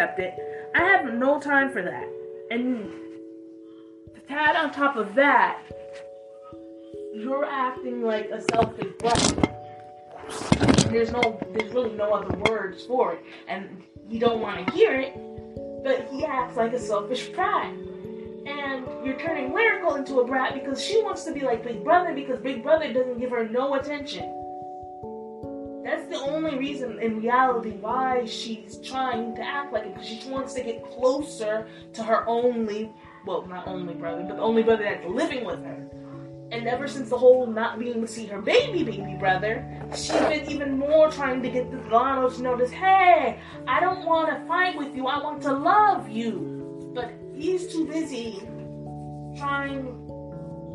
accept it. I have no time for that. And to add on top of that, you're acting like a selfish brother. There's really no other words for it, and you don't want to hear it, but he acts like a selfish brat. And you're turning Lyrical into a brat because she wants to be like Big Brother because Big Brother doesn't give her no attention. That's the only reason in reality why she's trying to act like it, because she wants to get closer to her not only brother, but the only brother that's living with her. And ever since the whole not being able to see her baby brother, she's been even more trying to get the Delano to notice, hey, I don't want to fight with you, I want to love you. But he's too busy trying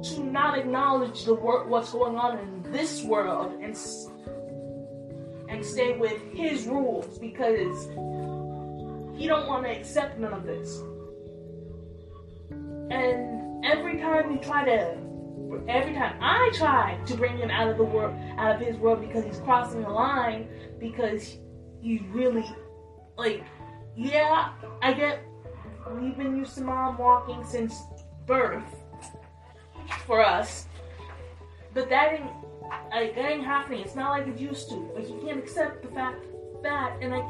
to not acknowledge what's going on in this world and stay with his rules because he don't want to accept none of this. And every time I try to bring him out of his world because he's crossing the line, because he's really, I get, we've been used to mom walking since birth for us, but that ain't happening. It's not like it used to. But he can't accept the fact that, and I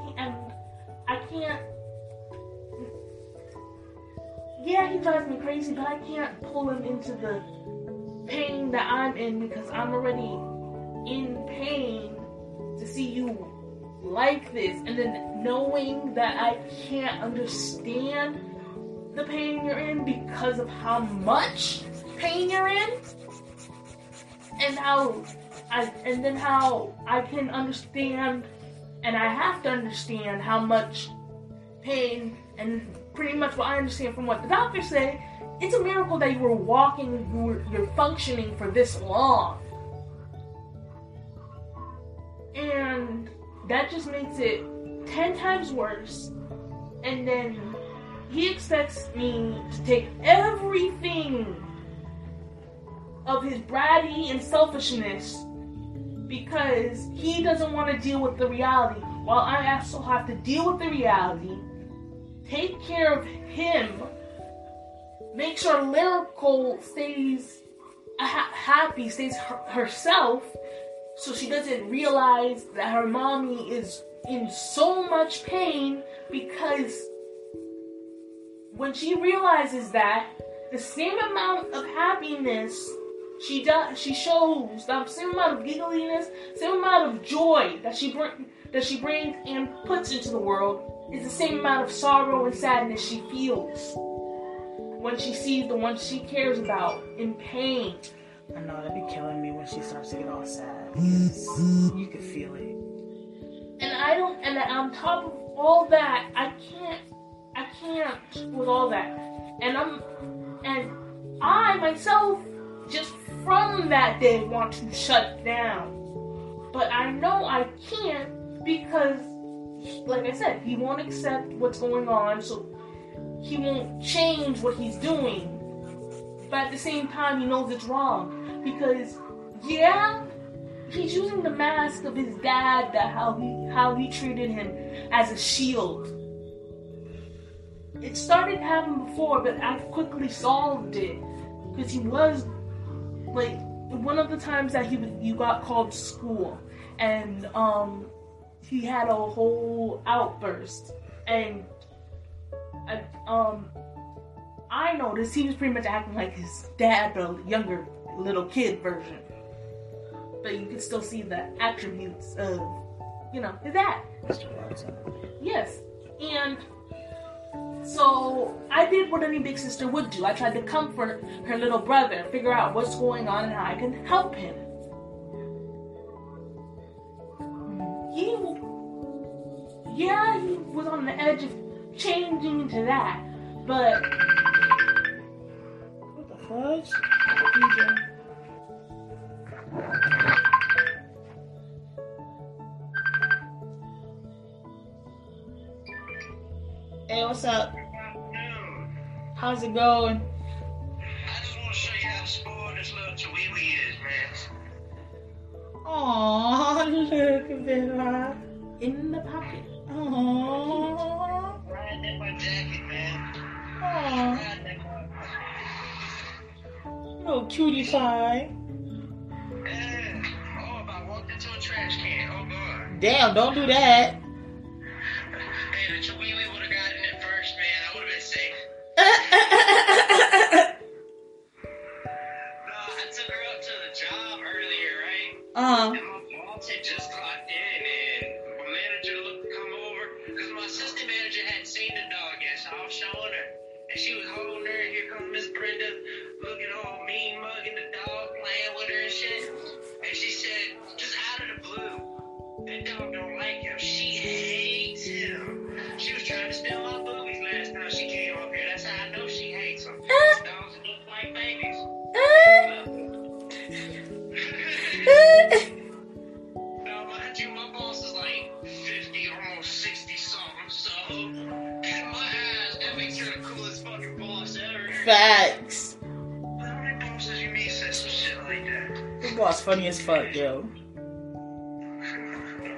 can't. Yeah, he drives me crazy, but I can't pull him into the pain that I'm in because I'm already in pain to see you like this, and then knowing that I can't understand the pain you're in because of how much pain you're in, and how I can understand, and I have to understand how much pain, and pretty much what I understand from what the doctors say, it's a miracle that you were walking, you're functioning for this long. And that just makes it 10 times worse. And then he expects me to take everything of his bratty and selfishness because he doesn't want to deal with the reality, while I also have to deal with the reality, take care of him, make sure Lyrical stays happy, stays herself, so she doesn't realize that her mommy is in so much pain, because when she realizes that, the same amount of happiness she shows, the same amount of giggliness, same amount of joy that she brings and puts into the world, is the same amount of sorrow and sadness she feels when she sees the one she cares about in pain. I know, that'd be killing me when she starts to get all sad. You can feel it. And on top of all that, I can't with all that. And I myself, just from that day, want to shut down. But I know I can't because, like I said, he won't accept what's going on, so he won't change what he's doing. But at the same time, he knows it's wrong. Because, yeah, he's using the mask of his dad, how he treated him as a shield. It started happening before, but I quickly solved it. Because he was, one of the times that you got called to school, and he had a whole outburst, and I noticed he was pretty much acting like his dad, the younger little kid version. But you could still see the attributes of, his dad. Mr. Watson. Yes. And so I did what any big sister would do. I tried to comfort her little brother, figure out what's going on and how I can help him. He was on the edge of changing into that, but what the fudge? Hey, what's up? How's it going? I just want to show you how spoiled this little chihuahua is, man. Aww, look at that. in the pocket. Aww. in my jacket, man. Aw, Riding that motherfucker. little cutie pie. Yeah. Oh, if I walked into a trash can, oh god. Damn, don't do that. Hey, the Chihuahua would have gotten it first, man. I would have been safe. No, I took her up to the job earlier, right? And my boss had just clocked in, and my manager looked to come over, because my assistant manager hadn't seen the dog yet, so I was showing her. And she was holding her, and here comes Miss Brenda, looking all mean, mugging the dog, playing with her and shit. And she said, just out of the blue, that dog don't like him. She hates him. She was trying to steal my boobies last time she came up here. That's how I know she hates him. These dogs are just like babies. Now, mind you, my boss is like 50, almost 60 something, so in my eyes, that makes her the coolest fucking boss ever. Facts. But how many bosses you meet said some shit like that? Your boss funny as fuck, yo.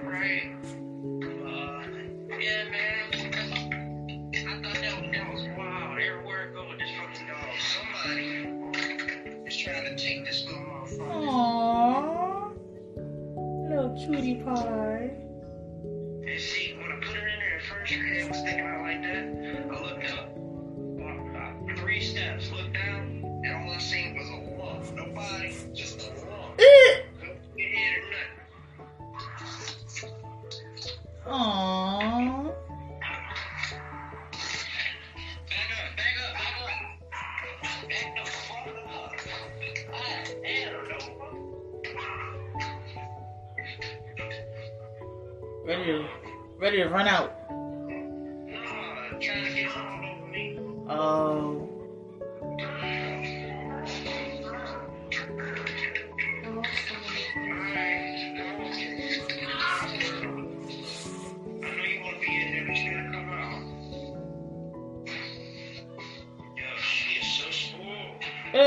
Right? Yeah, man. I thought that was wild. Everywhere I go with this fucking dog, somebody is trying to take this little motherfucker. Aww. Little cutie pie. And see, when I put her in there at first, her head was sticking out like that. I looked up, walked about 3 steps, looked down, and all I seen was a lump. No body, just a lump. No head or nothing. Aww. Back up. Back the fuck up. I don't know. Ready to run out. Trying to get all over me. Oh. I know you want to be in there, but you gotta come out. Yo, she is so spoiled. Go.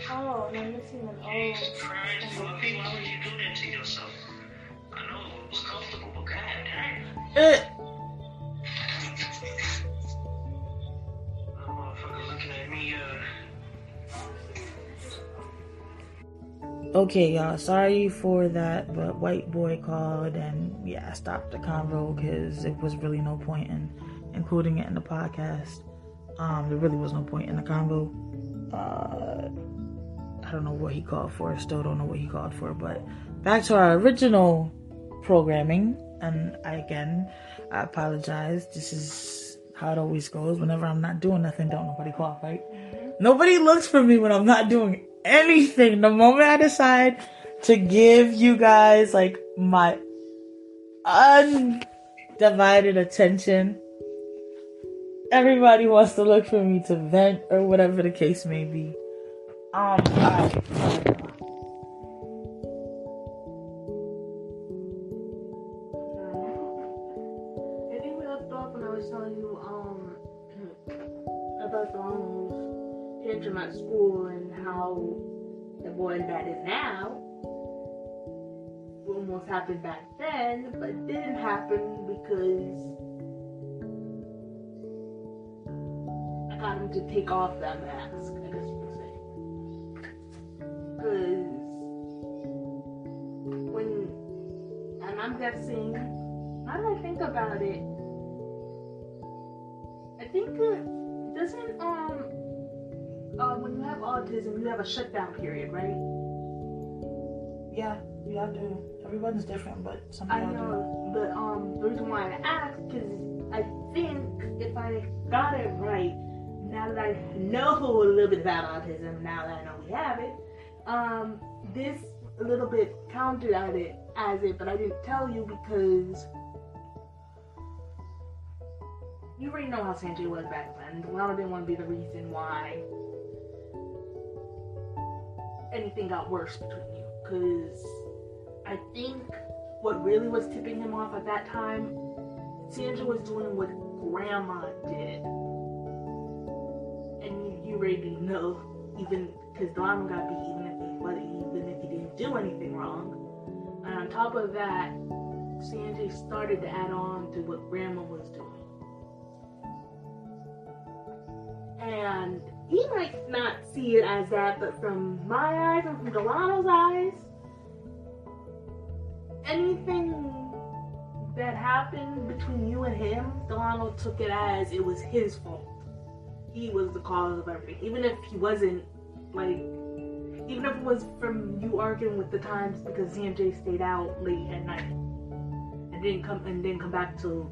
Oh, no, you're seeing an Jesus Christ, Fluffy, why would you do that to yourself? I know it was comfortable, but goddamn. That motherfucker looking at me, Okay, y'all. Sorry for that, but white boy called and I stopped the convo because it was really no point in including it in the podcast. There really was no point in the convo. I don't know what he called for. Still don't know what he called for. But back to our original programming. And I apologize. This is how it always goes. Whenever I'm not doing nothing, don't nobody call, right? Mm-hmm. Nobody looks for me when I'm not doing anything. The moment I decide to give you guys like my undivided attention, everybody wants to look for me to vent or whatever the case may be. Alright. I think we left off when I was telling you about the almost tantrum at school and how the boy that is now almost happened back then, but it didn't happen because I got him to take off that mask, I guess you could say. Because and I'm guessing, now that I think about it, I think doesn't when you have autism, you have a shutdown period, right? Yeah, you have to. Everyone's different, but some people I know, but the reason why I asked, because I think if I got it right, now that I know a little bit about autism, now that I know we have it, this a little bit counted at it as it, but I didn't tell you because you already know how Sanjay was back then. Well, I didn't want to be the reason why anything got worse between you, because I think what really was tipping him off at that time, Sandra was doing what Grandma did, and you already know, even because Donald got beat, even if he didn't do anything wrong. And on top of that, Sanjay started to add on to what Grandma was doing. And he might not see it as that, but from my eyes and from Delano's eyes, anything that happened between you and him, Delano took it as it was his fault. He was the cause of everything. Even if he wasn't, like, even if it was from you arguing with the times because CMJ stayed out late at night and didn't come back till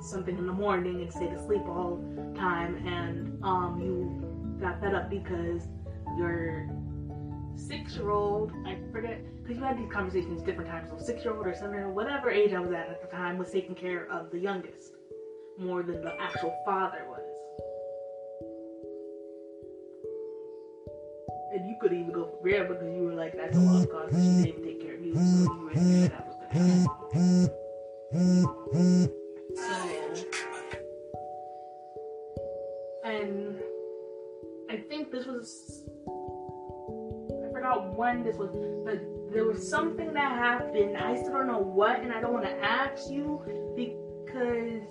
something in the morning and stayed asleep all the time, and you got fed up because your 6-year-old, I forget, because you had these conversations different times, so 6-year-old or 7-year-old, whatever age I was at the time, was taking care of the youngest more than the actual father was. And you could even go for Rhea because you were like, that's a lost cause, because she didn't even take care of you, so you were saying that was the cause. And I think this was, I forgot when this was, but there was something that happened. I still don't know what, and I don't want to ask you because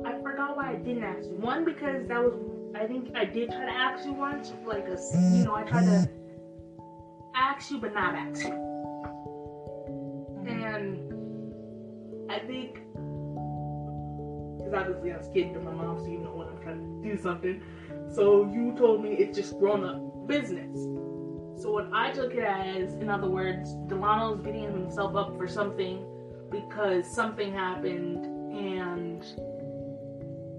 I forgot why I didn't ask you. One, because that was, I think I did try to ask you once, like I tried to ask you but not ask you. And I think, because obviously I was kidding to my mom, so you know when I'm trying to do something. So you told me it's just grown up business. So what I took it as, in other words, Delano's beating himself up for something because something happened and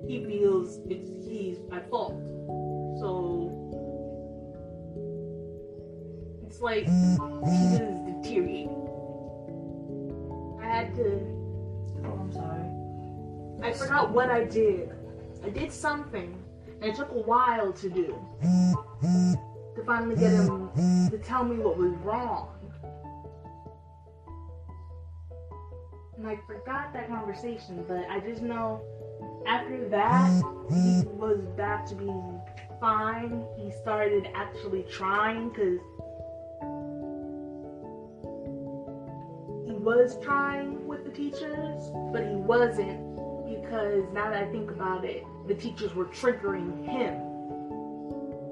he feels he's at fault. So it's like he is deteriorating. I had to. Oh, I'm sorry. I forgot what I did. I did something, and it took a while to do. To finally get him to tell me what was wrong. And I forgot that conversation, but I just know after that, he was back to being fine. He started actually trying, because he was trying with the teachers, but he wasn't, because now that I think about it, the teachers were triggering him.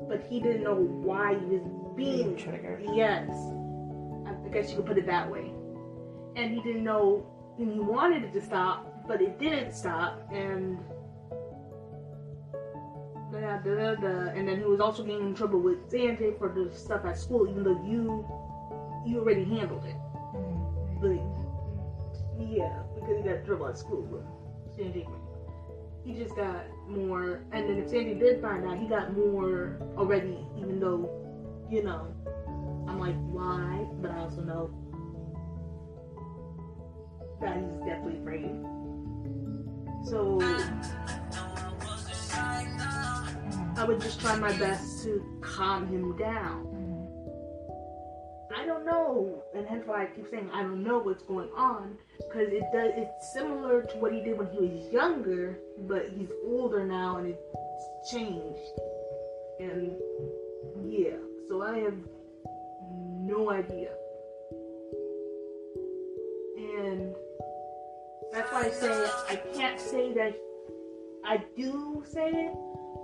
But he didn't know why he was being triggered. Yes. I guess you could put it that way. And he didn't know, and he wanted it to stop, but it didn't stop, and and then he was also getting in trouble with Sanjay for the stuff at school, even though you already handled it. But yeah, because he got in trouble at school with Sanjay. He just got more, and then if Sandy did find out, he got more already, even though, you know, I'm like, why? But I also know that he's definitely afraid. So I would just try my best to calm him down. I don't know, and hence why I keep saying I don't know what's going on, because it's similar to what he did when he was younger, but he's older now and it's changed. And yeah, so I have no idea. And that's why I say I can't say that I do say it,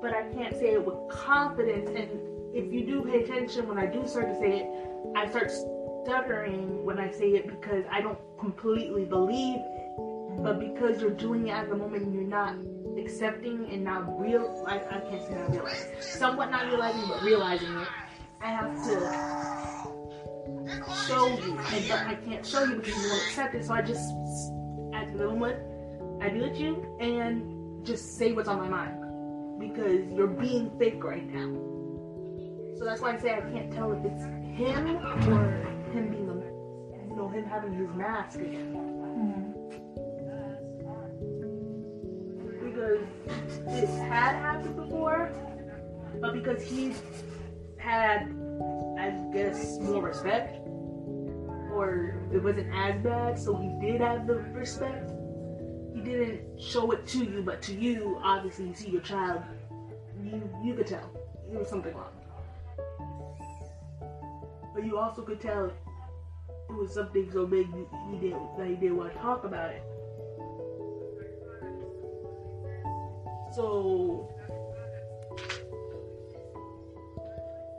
but I can't say it with confidence. And if you do pay attention when I do start to say it, I start stuttering when I say it because I don't completely believe it. But because you're doing it at the moment and you're not accepting and not I can't say not realizing. Somewhat not realizing, but realizing it. I have to show you. But I can't show you because you won't accept it. So I just, at the moment, I do it to you and just say what's on my mind. Because you're being fake right now. So that's why I say I can't tell if it's him or him being him having his mask again. Because this had happened before, but because he's had, I guess, more respect, or it wasn't as bad, so he did have the respect. He didn't show it to you, but to you, obviously, you see your child, you could tell there was something wrong. But you also could tell it was something so big he didn't want to talk about it. So,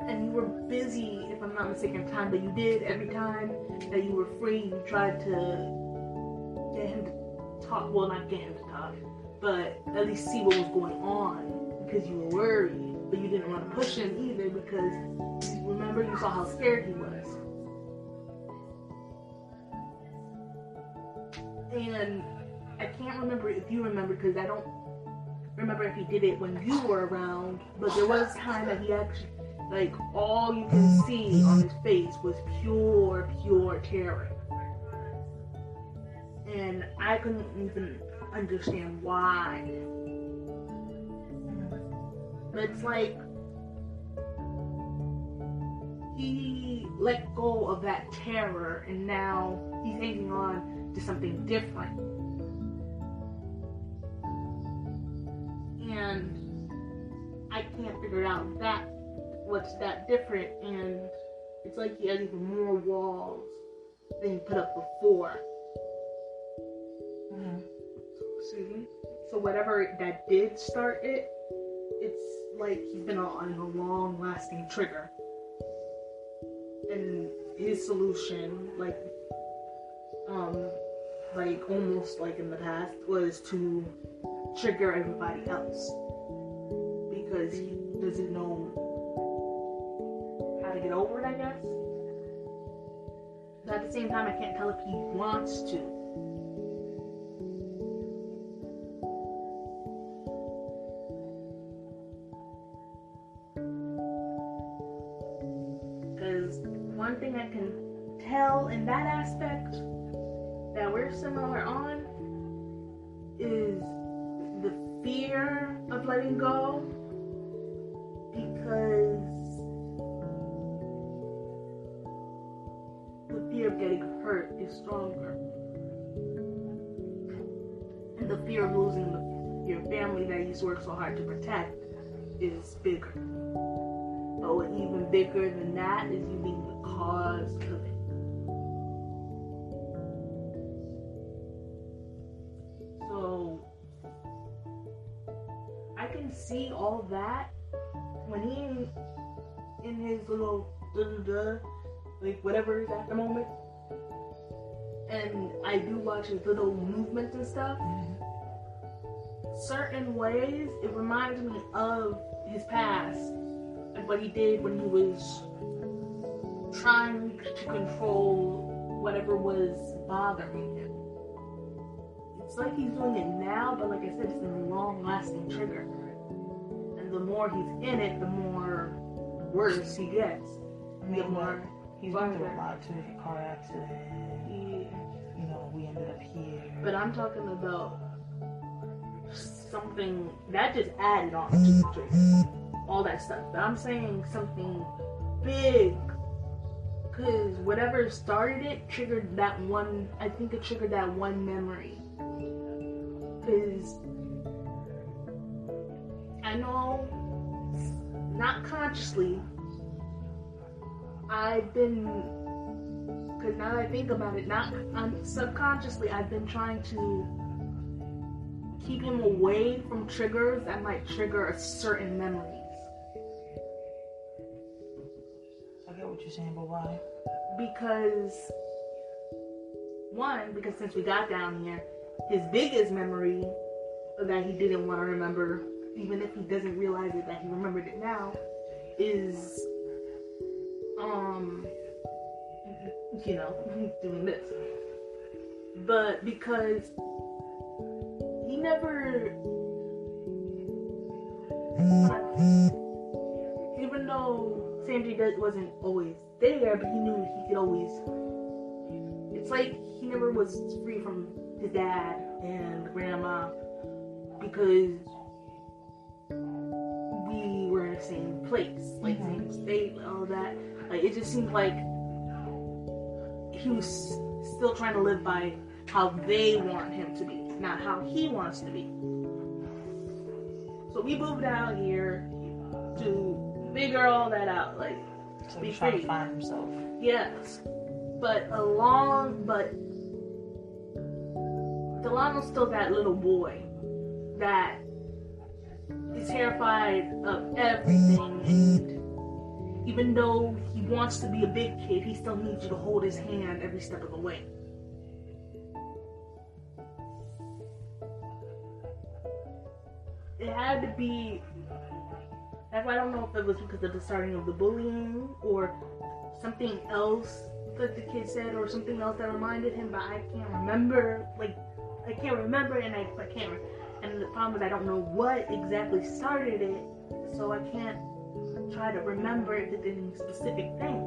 and you were busy, if I'm not mistaken, time that you did every time that you were free, you tried to get him to talk. Well, not get him to talk, but at least see what was going on because you were worried. But you didn't want to push him either because, remember, you saw how scared he was. And I can't remember if you remember because I don't remember if he did it when you were around, but there was a time that he actually, like, all you can see on his face was pure terror. And I couldn't even understand why. But it's like he let go of that terror and now he's hanging on to something different. And I can't figure out what's that different, and it's like he has even more walls than he put up before. Mm-hmm. Excuse me. So whatever that did start it, it's like he's been on a long-lasting trigger. And his solution, like almost like in the past, was to trigger everybody else. Because he doesn't know how to get over it, I guess. But at the same time, I can't tell if he wants to. One thing I can tell in that aspect that we're similar on is the fear of letting go, because the fear of getting hurt is stronger, and the fear of losing your family that you work so hard to protect is bigger. But even bigger than that is you being the cause of it. So I can see all that when he in his little like whatever is at the moment, and I do watch his little movements and stuff. Certain ways it reminds me of his past. What he did when he was trying to control whatever was bothering him. It's like he's doing it now, but like I said, it's a long-lasting trigger. And the more he's in it, the more worse he gets. He's been through a lot too. A car accident. You know, we ended up here. But I'm talking about something that just added on to the trigger. All that stuff. But I'm saying something big, because whatever started it triggered that one. I think it triggered that one memory. Because I know, not consciously, I've been. Because now that I think about it, not subconsciously, I've been trying to keep him away from triggers that might trigger a certain memory. What you're saying, but why? Because since we got down here, his biggest memory that he didn't want to remember, even if he doesn't realize it that he remembered it now, is doing this. But because he never, even though Sanjay wasn't always there, but he knew he could always. It's like he never was free from his dad and grandma because we were in the same place, like same state, all that. Like it just seemed like he was still trying to live by how they want him to be, not how he wants to be. So we moved out here to figure all that out, like so be free. To find himself. Yes, but Delano's still that little boy that He's terrified of everything, and even though he wants to be a big kid, he still needs you to hold his hand every step of the way. It had to be. That's why I don't know if it was because of the starting of the bullying or something else that the kid said or something else that reminded him, but I can't remember. I can't remember, and I can't. And the problem is I don't know what exactly started it, so I can't try to remember if it did any specific thing.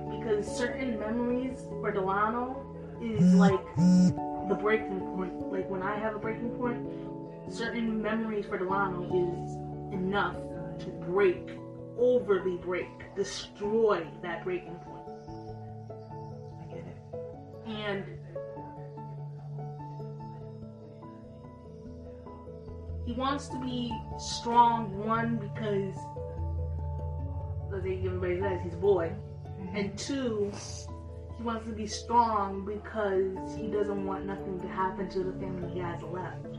Because certain memories for Delano is like the breaking point. Like when I have a breaking point, certain memories for Delano is enough to overly break, destroy that breaking point. I get it. And he wants to be strong, one, because everybody says he's a boy, and two, he wants to be strong because he doesn't want nothing to happen to the family he has left.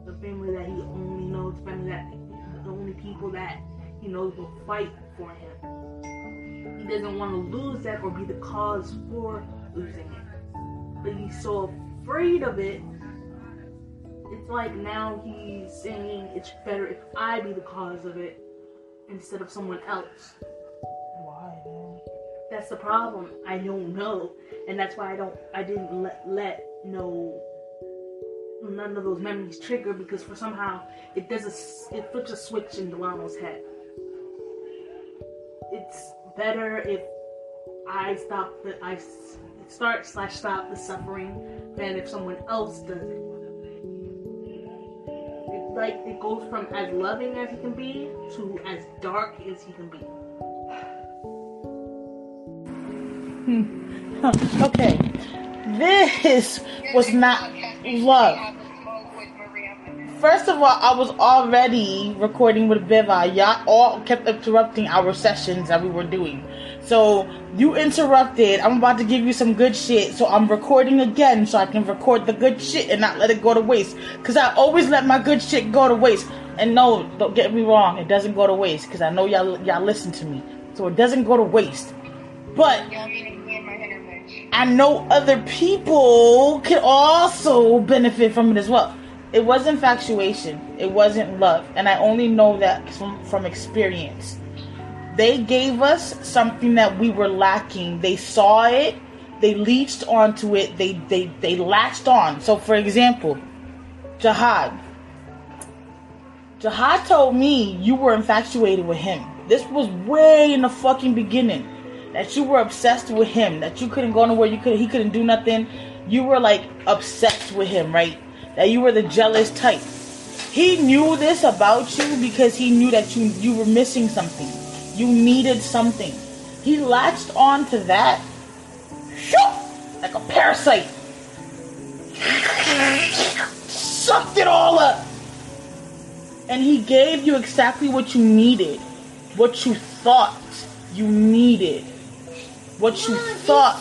The family that he only knows, the only people that he knows will fight for him. He doesn't want to lose that or be the cause for losing it. But he's so afraid of it, it's like now he's saying it's better if I be the cause of it instead of someone else. Why, man? That's the problem. I don't know. And that's why I didn't let none of those memories trigger, because for somehow it flips a switch in Delano's head. It's better if I stop the suffering than if someone else does it. It's like it goes from as loving as he can be to as dark as he can be. Okay, this was not love. First of all, I was already recording with beba. Y'all all kept interrupting our sessions that we were doing. So you interrupted. I'm about to give you some good shit. So I'm recording again so I can record the good shit and not let it go to waste. Because I always let my good shit go to waste. And no, don't get me wrong. It doesn't go to waste. Because I know y'all listen to me. So it doesn't go to waste. But I know other people can also benefit from it as well. It was infatuation. It wasn't love. And I only know that from experience. They gave us something that we were lacking. They saw it. They leached onto it. They latched on. So, for example, Jihad. Jihad told me you were infatuated with him. This was way in the fucking beginning. That you were obsessed with him. That you couldn't go nowhere. He couldn't do nothing. You were like obsessed with him, right? That you were the jealous type. He knew this about you because he knew that you were missing something. You needed something. He latched on to that like a parasite. Sucked it all up. And he gave you exactly what you needed. What you thought you needed. What you thought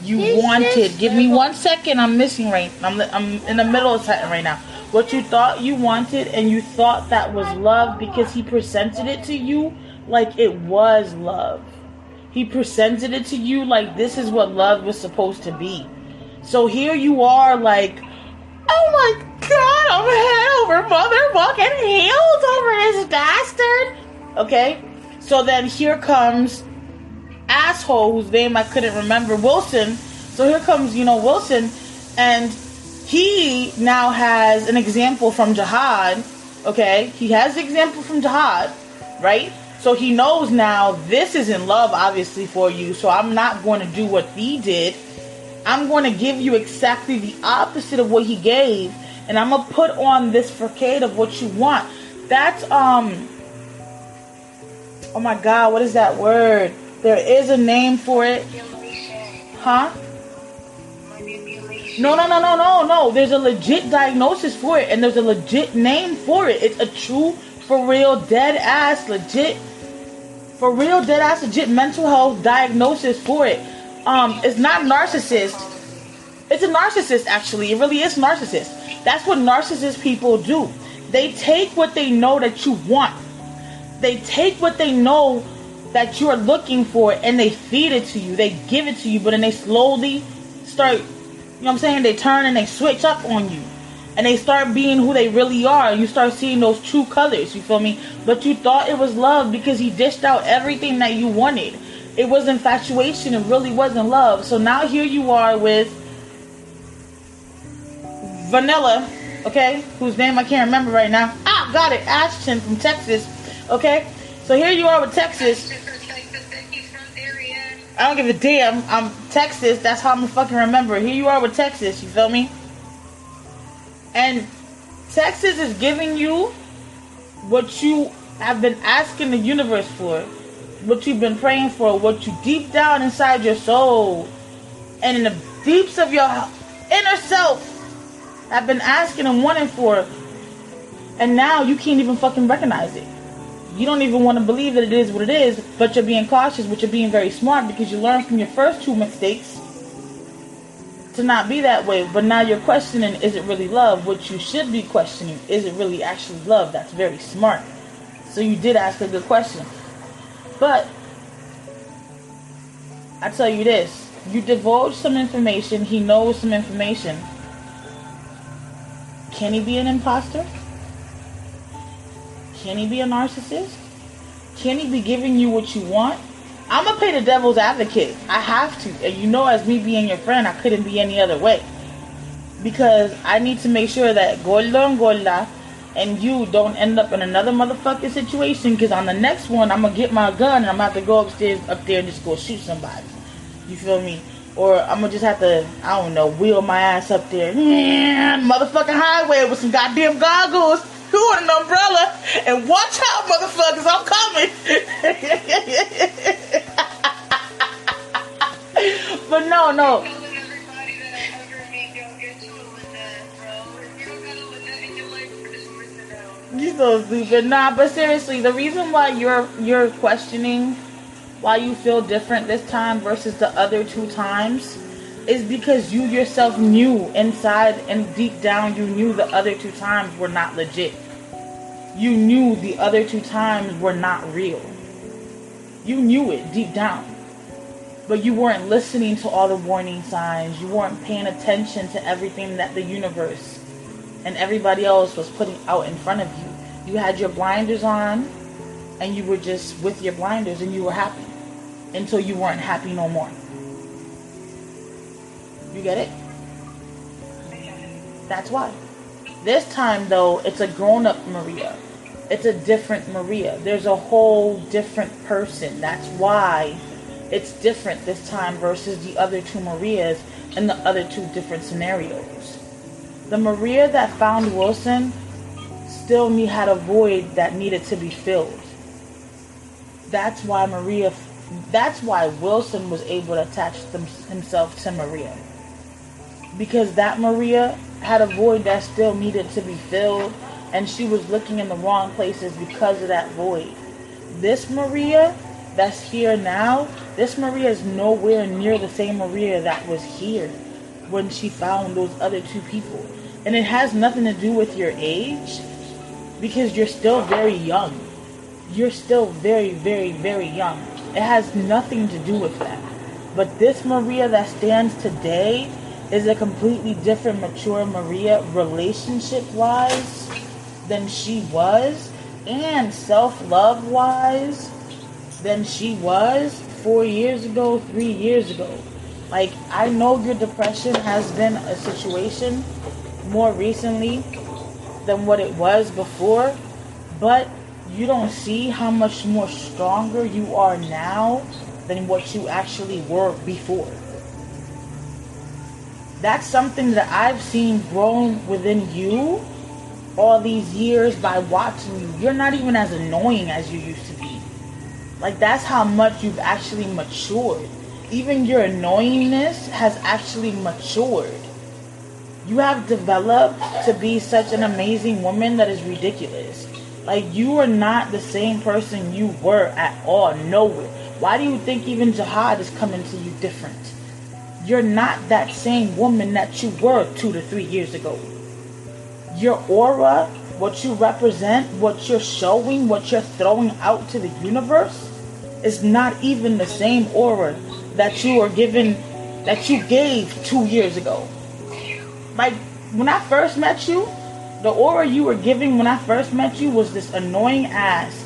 you wanted. Give me 1 second. I'm missing right. I'm in the middle of something right now. What you thought you wanted, and you thought that was love because he presented it to you like it was love. He presented it to you like this is what love was supposed to be. So here you are like, oh my God, I'm head over motherfucking heels over this bastard. Okay? So then here comes asshole whose name I couldn't remember, Wilson. So here comes, Wilson, and he now has an example from Jihad. Okay? He has the example from Jihad, right? So he knows now this isn't love, obviously, for you. So I'm not going to do what he did. I'm going to give you exactly the opposite of what he gave. And I'm going to put on this facade of what you want. That's, oh my God, what is that word? There is a name for it. Huh? No. There's a legit diagnosis for it. And there's a legit name for it. It's a true, for real, dead ass, legit mental health diagnosis for it. It's not narcissist. It's a narcissist, actually. It really is narcissist. That's what narcissist people do. They take what they know that you want. They take what they know that you're looking for, and they feed it to you. They give it to you, but then they slowly start, you know what I'm saying? They turn and they switch up on you. And they start being who they really are. You start seeing those true colors, you feel me? But you thought it was love because he dished out everything that you wanted. It was infatuation. It really wasn't love. So now here you are with Vanilla, okay? Whose name I can't remember right now. Ah, got it. Ashton from Texas, okay? So here you are with Texas. I don't give a damn. I'm Texas. That's how I'm gonna fucking remember. Here you are with Texas. You feel me? And Texas is giving you what you have been asking the universe for, what you've been praying for, what you deep down inside your soul and in the deeps of your inner self have been asking and wanting for. And now you can't even fucking recognize it. You don't even want to believe that it is what it is, but you're being cautious, but you're being very smart because you learned from your first 2 mistakes to not be that way. But now you're questioning, is it really love? What you should be questioning, is it really actually love? That's very smart. So you did ask a good question. But I tell you this, you divulge some information, he knows some information. Can he be an imposter? Can he be a narcissist? Can he be giving you what you want? I'm going to play the devil's advocate. I have to. And you know, as me being your friend, I couldn't be any other way. Because I need to make sure that Gorda and Gorda and you don't end up in another motherfucking situation. Because on the next one, I'm going to get my gun and I'm going to have to go up there and just go shoot somebody. You feel me? Or I'm going to just have to, I don't know, wheel my ass up there. Motherfucking highway with some goddamn goggles. Who an umbrella? And watch out, motherfuckers, I'm coming. But no. You so stupid. Nah, but seriously, the reason why you're questioning why you feel different this time versus the other 2 times is because you yourself knew inside and deep down, you knew the other 2 times were not legit. You knew the other 2 times were not real. You knew it deep down. But you weren't listening to all the warning signs. You weren't paying attention to everything that the universe and everybody else was putting out in front of you. You had your blinders on and you were just with your blinders and you were happy until you weren't happy no more. You get it? That's why. This time though, it's a grown-up Maria. It's a different Maria. There's a whole different person. That's why it's different this time versus the other 2 Marias and the other 2 different scenarios. The Maria that found Wilson still had a void that needed to be filled. That's why Wilson was able to attach himself to Maria. Because that Maria had a void that still needed to be filled, and she was looking in the wrong places because of that void. This Maria that's here now, this Maria is nowhere near the same Maria that was here when she found those other 2 people. And it has nothing to do with your age, because you're still very young. You're still very, very, very young. It has nothing to do with that. But this Maria that stands today is a completely different, mature Maria, relationship-wise, than she was, and self-love-wise than she was 4 years ago, 3 years ago. Like, I know your depression has been a situation more recently than what it was before, but you don't see how much more stronger you are now than what you actually were before. That's something that I've seen grown within you all these years by watching you. You're not even as annoying as you used to be. Like, that's how much you've actually matured. Even your annoyingness has actually matured. You have developed to be such an amazing woman that is ridiculous. Like, you are not the same person you were at all, nowhere. Why do you think even Jihad is coming to you different? You're not that same woman that you were 2 to 3 years ago. Your aura what you represent, what you're showing, what you're throwing out to the universe is not even the same aura that you were given, that you gave 2 years ago. Like, when I first met you, the aura you were giving when I first met you was this annoying ass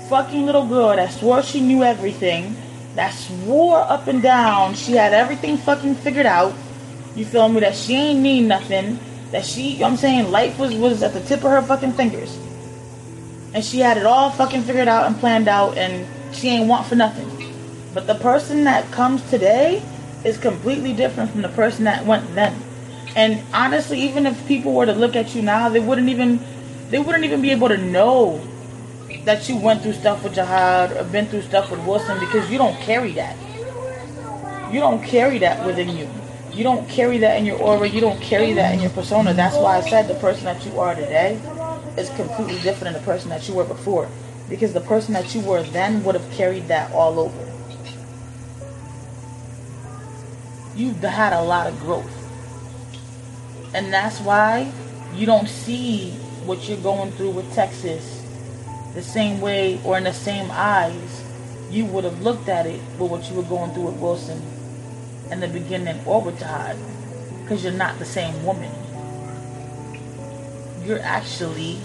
fucking little girl that swore she knew everything, that swore up and down she had everything fucking figured out. You feel me? That she ain't need nothing. That she, you know what I'm saying, life was at the tip of her fucking fingers. And she had it all fucking figured out and planned out, and she ain't want for nothing. But the person that comes today is completely different from the person that went then. And honestly, even if people were to look at you now, they wouldn't even be able to know that you went through stuff with Jihad or been through stuff with Wilson, because you don't carry that. You don't carry that within you. You don't carry that in your aura. You don't carry that in your persona. That's why I said the person that you are today is completely different than the person that you were before. Because the person that you were then would have carried that all over. You've had a lot of growth. And that's why you don't see what you're going through with Texas the same way or in the same eyes you would have looked at it with what you were going through with Wilson in the beginning or with Jihad. Because you're not the same woman. You're actually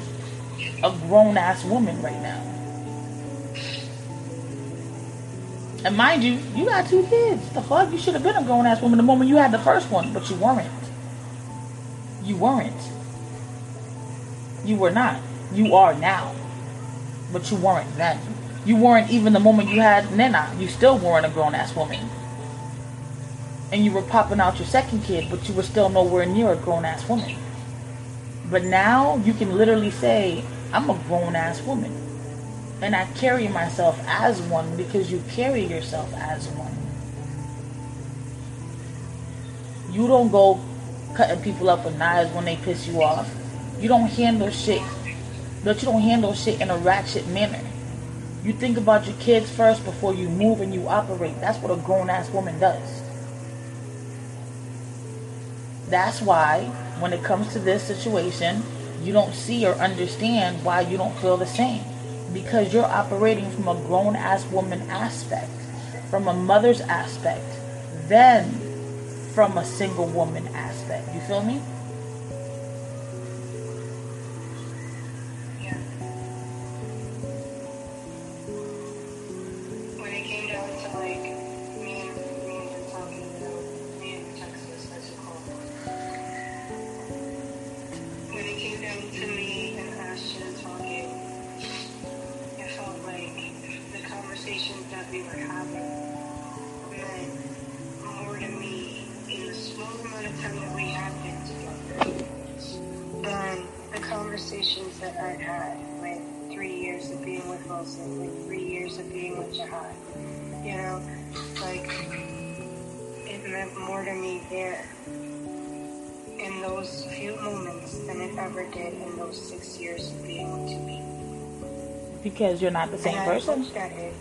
a grown-ass woman right now. And mind you, you got 2 kids. The fuck? You should have been a grown-ass woman the moment you had the first one, but you weren't. You weren't. You were not. You are now. But you weren't then. You weren't even the moment you had Nena. You still weren't a grown-ass woman. And you were popping out your second kid, but you were still nowhere near a grown-ass woman. But now, you can literally say, I'm a grown-ass woman. And I carry myself as one because you carry yourself as one. You don't go cutting people up with knives when they piss you off. You don't handle shit. But you don't handle shit in a ratchet manner. You think about your kids first before you move and you operate. That's what a grown-ass woman does. That's why, when it comes to this situation, you don't see or understand why you don't feel the same. Because you're operating from a grown-ass woman aspect, from a mother's aspect, then from a single woman aspect. You feel me? Yeah. When it came down to like me and her talking about me in Texas, as you call it. When it came down to me and Ashton talking, it felt like the conversations that we were having meant more to me in the small amount of time that we had been together than the conversations that I had with 3 years of being with Wilson, with 3 years of being with Jihad. You know, like, it meant more to me there in those few moments than it ever did in those 6 years of being with 2 people. Because you're not the same person. I looked at it,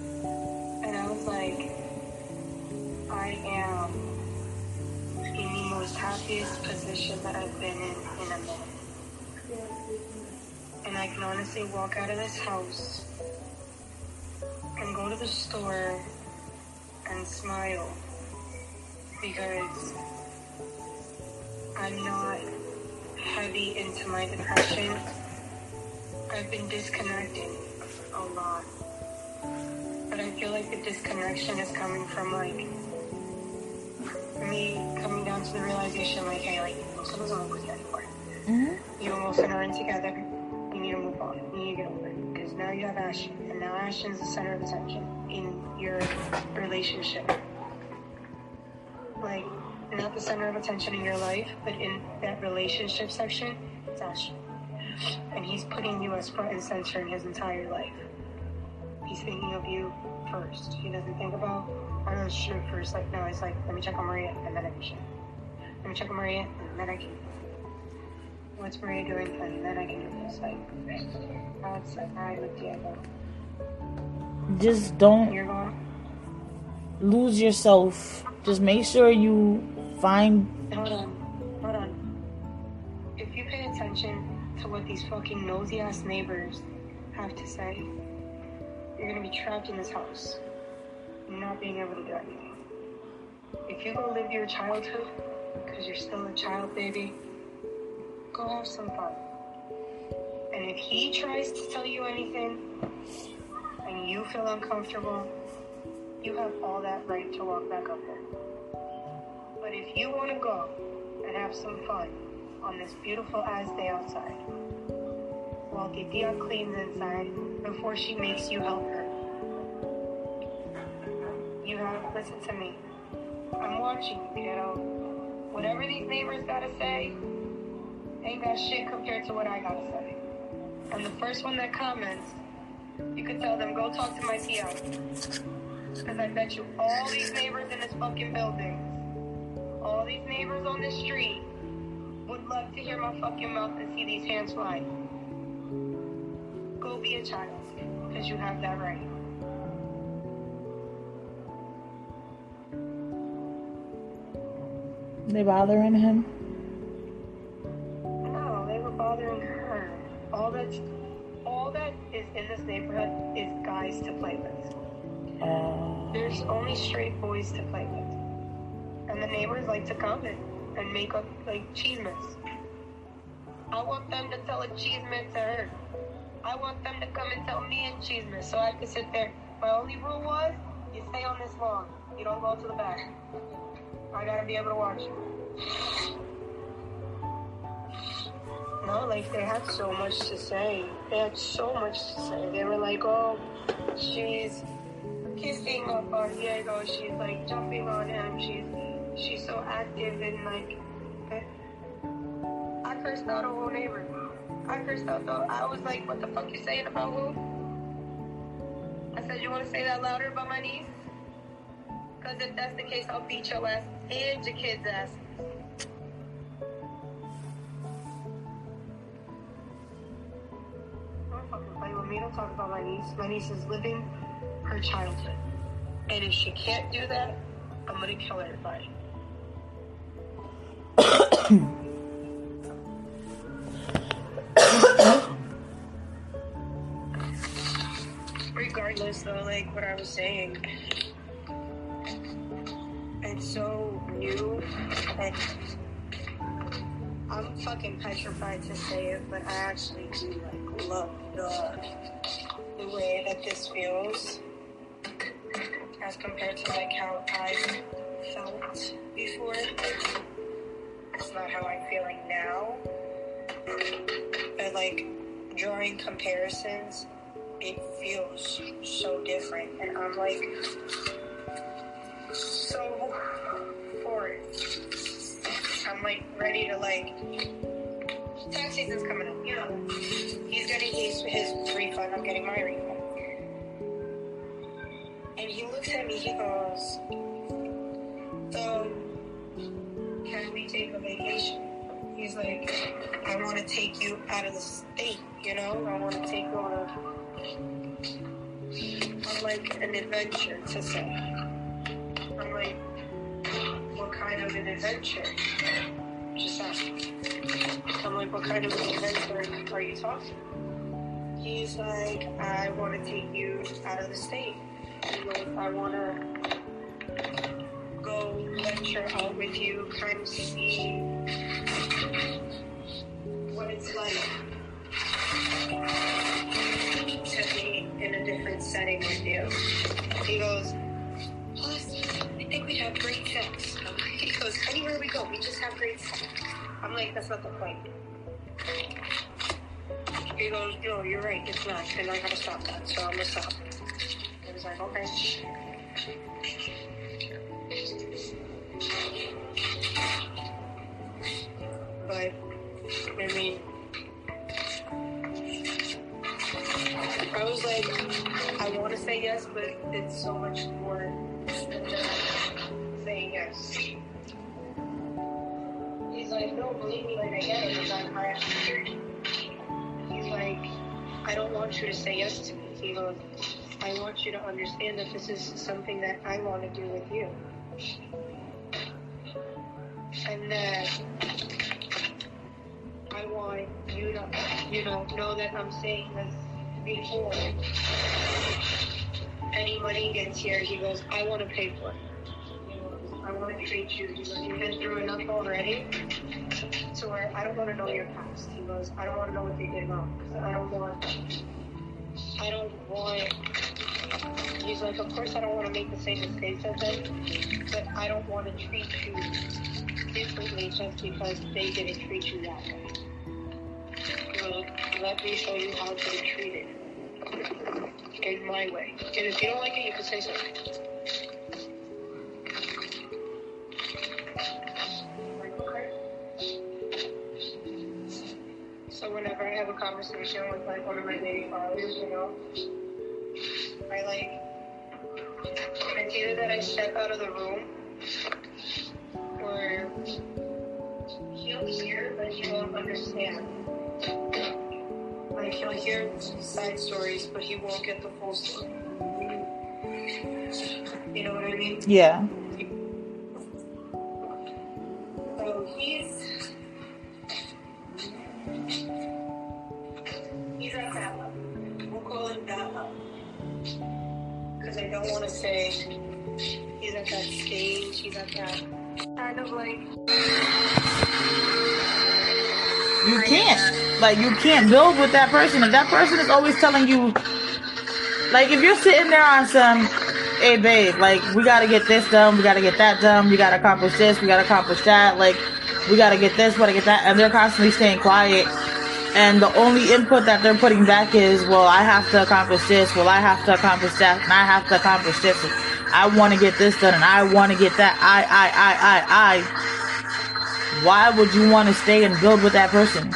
and I was like, I am in the most happiest position that I've been in a minute. And I can honestly walk out of this house and go to the store and smile because I'm not heavy into my depression. I've been disconnecting a lot. But I feel like the disconnection is coming from like me coming down to the realization like, hey, like, Wilson doesn't work with you anymore. Mm-hmm. You and Wilson aren't together. You need to move on. You need to get over it. Because now you have Ashton. And now Ashton is the center of attention in your relationship. Like, not the center of attention in your life, but in that relationship section, it's Ashton. And he's putting you as front and center in his entire life. He's thinking of you first. He doesn't think about, I don't shoot first. Like, no, it's like, let me check on Maria, and then I can shoot. Let me check on Maria, and then I can. What's Maria doing? And then I can do this. Like, that's like, alright with Diego. Just don't You're going? lose yourself. Just make sure you find. Hold on. If you pay attention to what these fucking nosy ass neighbors have to say. You're gonna be trapped in this house, not being able to do anything. If you go live your childhood, because you're still a child, baby, go have some fun. And if he tries to tell you anything, and you feel uncomfortable, you have all that right to walk back up there. But if you want to go and have some fun on this beautiful ass day outside, while Titia cleans inside before she makes you help her, you have, listen to me, I'm watching you, kiddo. Whatever these neighbors gotta say, ain't got shit compared to what I gotta say. And the first one that comments, you can tell them, go talk to my tia. Because I bet you all these neighbors in this fucking building, all these neighbors on this street, would love to hear my fucking mouth and see these hands fly. Go be a child, because you have that right. They bothering him? No, they were bothering her. All that is in this neighborhood is guys to play with. There's only straight boys to play with. And the neighbors like to come in and make up like chismes. I want them to tell a chisme to her. I want them to come and tell me a chisme so I can sit there. My only rule was, you stay on this lawn. You don't go to the back. I gotta be able to watch you. No, like, they had so much to say. They had so much to say. They were like, oh, she's kissing up on Diego. She's, like, jumping on him. She's so active and, like, I cursed out a whole neighbor. I cursed out, though. I was like, what the fuck you saying about who? I said, you want to say that louder about my niece? Because if that's the case, I'll beat your ass and your kid's ass. Don't fucking play with me. Don't talk about my niece. My niece is living her childhood. And if she can't do that, I'm going to kill everybody. Regardless, though, like what I was saying, it's so new, and I'm fucking petrified to say it, but I actually do, like, love the way that this feels as compared to, like, how I felt before. It's not how I'm feeling now, but, like, drawing comparisons, it feels so different, and I'm, like, so for it. I'm like ready to, like, tax season's coming up, you know. He's getting his refund, I'm getting my refund. And he looks at me, he goes, can we take a vacation? He's like, I want to take you out of the state, you know? I want to take you on like an adventure to say. I'm like, what kind of an adventure? Just ask. I'm like, what kind of an adventure are you talking? He's like, I want to take you out of the state. He's like, I want to go venture out with you, kind of see what it's like to be in a different setting with you. He goes, plus, I think we'd have great sex. He goes, anywhere we go, we just have great sex. I'm like, that's not the point. He goes, no, you're right, it's not, and I gotta stop that, so I'm gonna stop. I was like, okay. But, I mean, I was like, I want to say yes, but it's so much more than just saying yes. He's like, no, believe me, like, I get it. He's like, I actually, he's like, I don't want you to say yes to me. He goes, I want you to understand that this is something that I want to do with you. And that I want you to know that I'm saying this before any money gets here. He goes, I want to pay for it. He goes, I want to treat you. He goes, you've been through enough already to where I don't want to know your past. He goes, I don't want to know what they did wrong. I don't want, he's like, of course I don't want to make the same mistakes as them, but I don't want to treat you differently just because they didn't treat you that way. So let me show you how to be treated in my way. And if you don't like it, you can say something. So whenever I have a conversation with like one of my dating fathers, it's either that I step out of the room or he'll hear, but he won't understand. Like, he'll hear side stories, but he won't get the full story. You know what I mean? Yeah. So he's at that level. We'll call it that level. Because I don't want to say he's at that stage, he's at that kind of like... You can't. Like, you can't build with that person. If that person is always telling you, like, if you're sitting there on some, hey, babe, like, we got to get this done, we got to get that done, we got to accomplish this, we got to accomplish that, like, we got to get this, we got to get that, and they're constantly staying quiet, and the only input that they're putting back is, well, I have to accomplish this, well, I have to accomplish that, and I have to accomplish this, and I want to get this done, and I want to get that, I. Why would you want to stay and build with that person? Where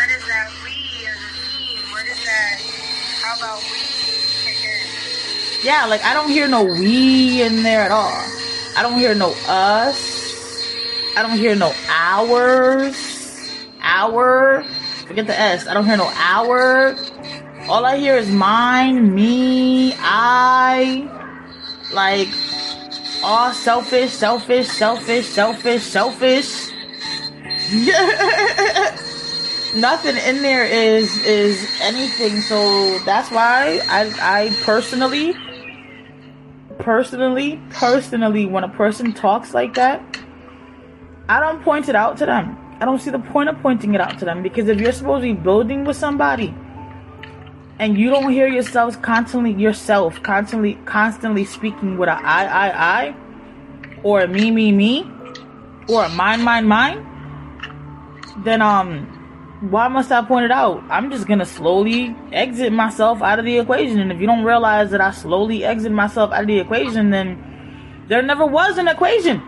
does that we as a team, where does that, how about we kick in? Yeah, like, I don't hear no we in there at all. I don't hear no us. I don't hear no ours. Our. Forget the S. I don't hear no our. All I hear is mine, me, I. Like, all selfish. Nothing in there is anything. So that's why I personally, when a person talks like that, I don't point it out to them. I don't see the point of pointing it out to them, because if you're supposed to be building with somebody and you don't hear yourself constantly speaking with a I, or a me, or a mine, then why must I point it out? I'm just gonna slowly exit myself out of the equation. And if you don't realize that I slowly exit myself out of the equation, then there never was an equation.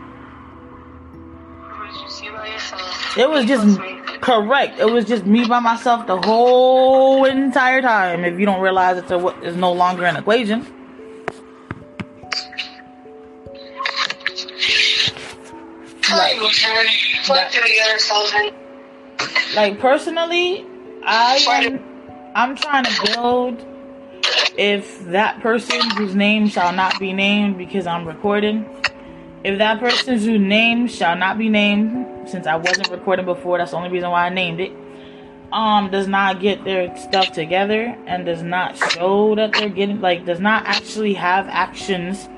It was just correct. It was just me by myself the whole entire time. If you don't realize that there is no longer an equation. Like personally, I'm trying to build. If that person whose name shall not be named, because I'm recording, if that person whose name shall not be named, since I wasn't recording before, that's the only reason why I named it, does not get their stuff together and does not show that they're getting, like, does not actually have actions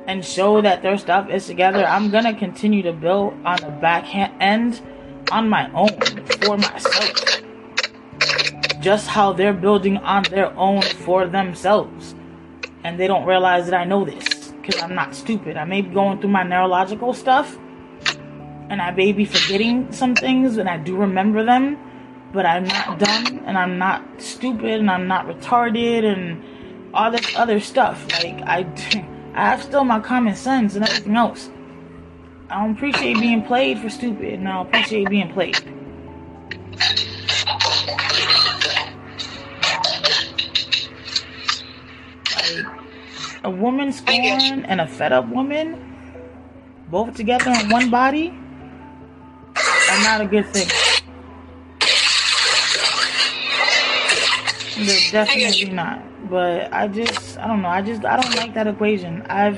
and show that their stuff is together, I'm gonna continue to build on the back end on my own for myself, just how they're building on their own for themselves, and they don't realize that I know this, because I'm not stupid. I may be going through my neurological stuff and I may be forgetting some things, and I do remember them, but I'm not dumb, and I'm not stupid, and I'm not retarded, and all this other stuff. Like, I have still my common sense and everything else. I don't appreciate being played for stupid, and I don't appreciate being played. Like, a woman scorned and a fed up woman, both together in one body, are not a good thing. They're definitely not. But I don't know. I don't like that equation. I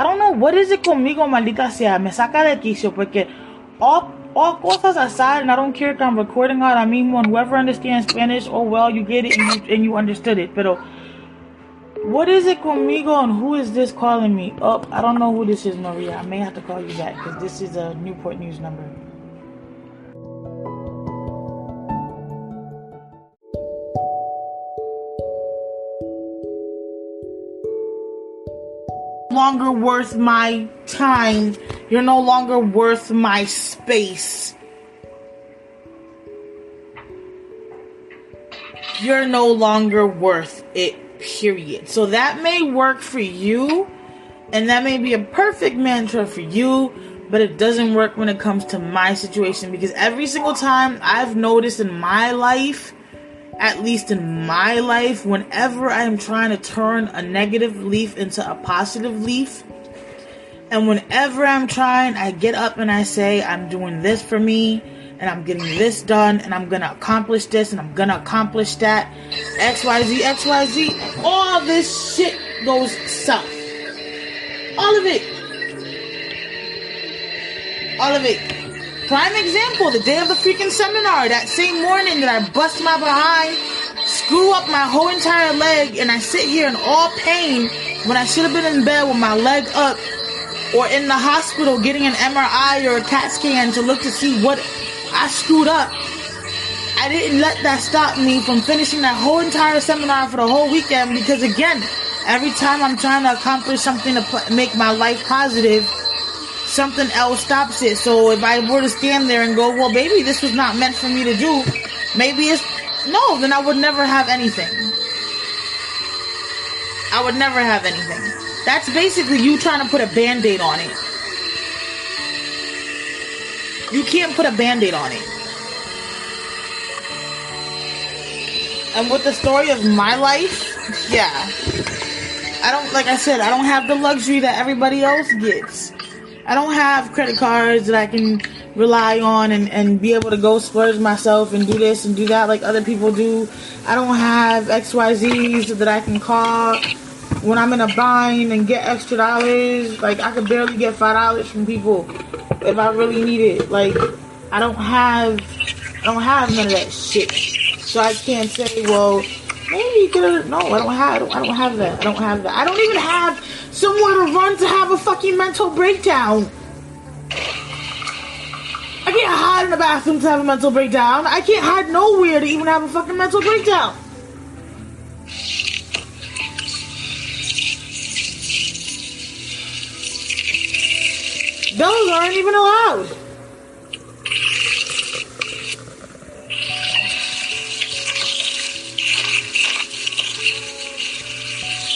don't know, what is it conmigo, maldita sea? Me saca de quicio, porque all cosas aside, and I don't care if I'm recording ahora mismo, and whoever understands Spanish, oh well, you get it and you understood it. Pero, what is it conmigo, and who is this calling me? Oh, I don't know who this is, Maria. I may have to call you back because this is a Newport News number. Longer worth my time. You're no longer worth my space. You're no longer worth it, period. So that may work for you, and that may be a perfect mantra for you, but it doesn't work when it comes to my situation, because every single time I've noticed in my life, at least in my life, whenever I am trying to turn a negative leaf into a positive leaf, and whenever I'm trying, I get up and I say, I'm doing this for me, and I'm getting this done, and I'm gonna accomplish this, and I'm gonna accomplish that, XYZ, XYZ, all this shit goes south. All of it. All of it. Prime example, the day of the freaking seminar, that same morning that I bust my behind, screw up my whole entire leg, and I sit here in all pain when I should have been in bed with my leg up, or in the hospital getting an MRI or a CAT scan to look to see what I screwed up. I didn't let that stop me from finishing that whole entire seminar for the whole weekend, because again, every time I'm trying to accomplish something to make my life positive, something else stops it. So if I were to stand there and go, well, baby, this was not meant for me to do, maybe it's, no, then I would never have anything. I would never have anything. That's basically you trying to put a Band-Aid on it. You can't put a Band-Aid on it. And with the story of my life, yeah. I don't, like I said, I don't have the luxury that everybody else gets. I don't have credit cards that I can rely on and be able to go splurge myself and do this and do that like other people do. I don't have XYZs that I can call when I'm in a bind and get extra dollars. Like, I could barely get $5 from people if I really need it. Like, I don't have none of that shit. So I can't say, well, maybe you could. No, I don't have that. I don't have that. I don't even have somewhere to run to have a fucking mental breakdown. I can't hide in the bathroom to have a mental breakdown. I can't hide nowhere to even have a fucking mental breakdown. Those aren't even allowed.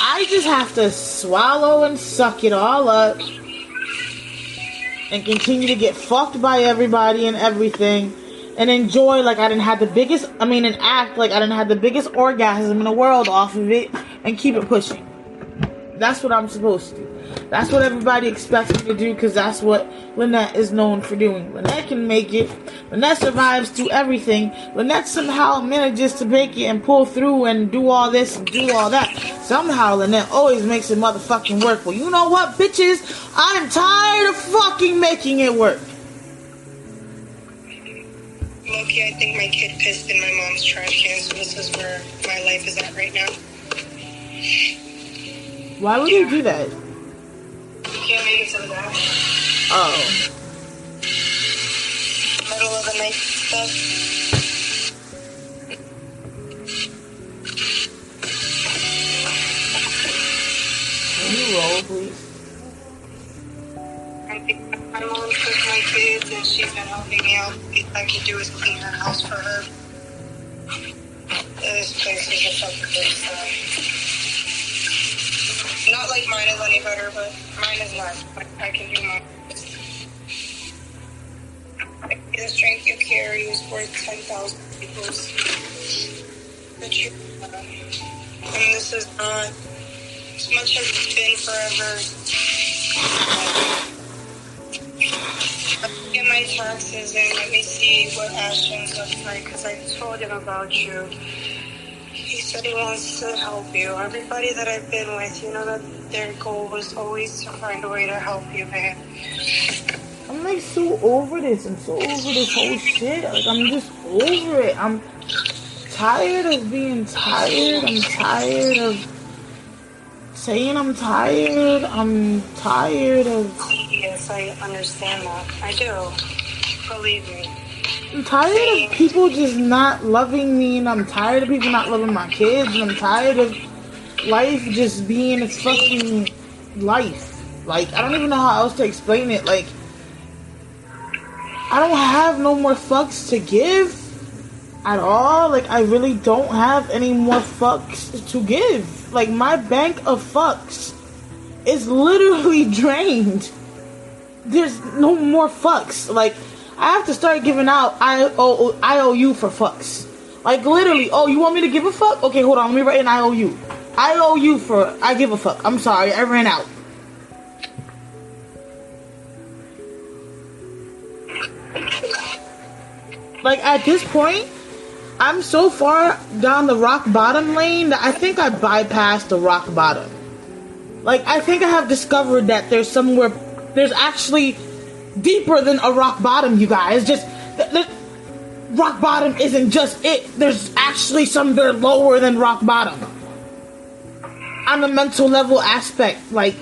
I just have to swallow and suck it all up and continue to get fucked by everybody and everything and enjoy like I didn't have the biggest, and act like I didn't have the biggest orgasm in the world off of it and keep it pushing. That's what I'm supposed to do. That's what everybody expects me to do, because that's what Lynette is known for doing. Lynette can make it. Lynette survives through everything. Lynette somehow manages to make it and pull through and do all this and do all that. Somehow Lynette always makes it motherfucking work. Well, you know what, bitches? I'm tired of fucking making it work. Loki, I think my kid pissed in my mom's trash can, so this is where my life is at right now. Why would you do that? Can't make it to the back. Oh. Middle of the night stuff. Can you roll, please? My mom took my kids and she's been helping me out. All I can do is clean her house for her. This place is a fucking place. Not like mine is any better, but mine is not. I can do mine. The strength you carry is worth 10,000 people's. The truth. And this is not, as much as it's been forever. I get my taxes and let me see what Ashton's looks like, because I told him about you. He said he wants to help you. Everybody that I've been with, you know that their goal was always to find a way to help you, man. I'm like so over this. I'm so over this whole shit. Like I'm just over it. I'm tired of being tired. I'm tired of saying I'm tired. I'm tired of... Yes, I understand that. I do. Believe me. I'm tired of people just not loving me, and I'm tired of people not loving my kids, and I'm tired of life just being a fucking life. Like, I don't even know how else to explain it. Like, I don't have no more fucks to give at all. Like, I really don't have any more fucks to give. Like, my bank of fucks is literally drained. There's no more fucks. Like, I have to start giving out IOU for fucks. Like, literally, oh, you want me to give a fuck? Okay, hold on, let me write an IOU. IOU for I give a fuck. I'm sorry, I ran out. Like, at this point, I'm so far down the rock bottom lane that I think I bypassed the rock bottom. Like, I think I have discovered that there's actually deeper than a rock bottom, you guys. Just, the rock bottom isn't just it. There's actually somewhere lower than rock bottom. On the mental level aspect, like,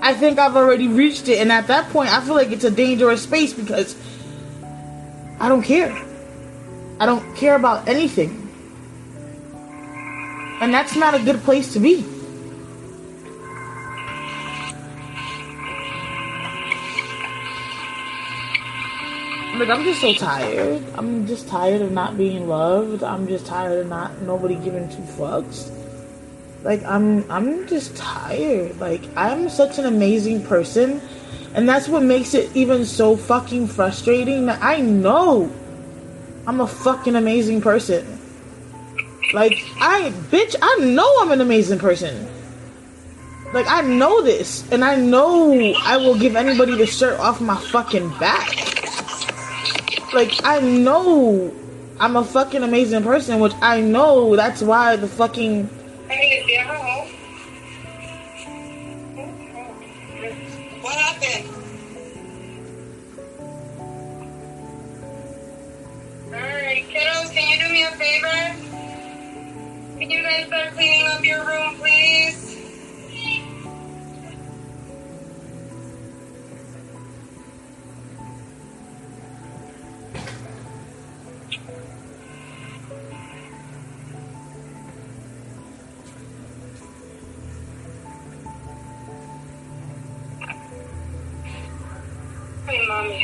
I think I've already reached it, and at that point, I feel like it's a dangerous space because I don't care. I don't care about anything. And that's not a good place to be. Like, I'm just so tired. I'm just tired of not being loved. I'm just tired of nobody giving two fucks. Like, I'm just tired. Like, I'm such an amazing person. And that's what makes it even so fucking frustrating that I know I'm a fucking amazing person. Like, I know I'm an amazing person. Like, I know this. And I know I will give anybody the shirt off my fucking back. Like, I know I'm a fucking amazing person, which I know that's why the fucking... What happened? Alright, kiddos, can you do me a favor? Can you guys start cleaning up your room, please? Hey, Mommy.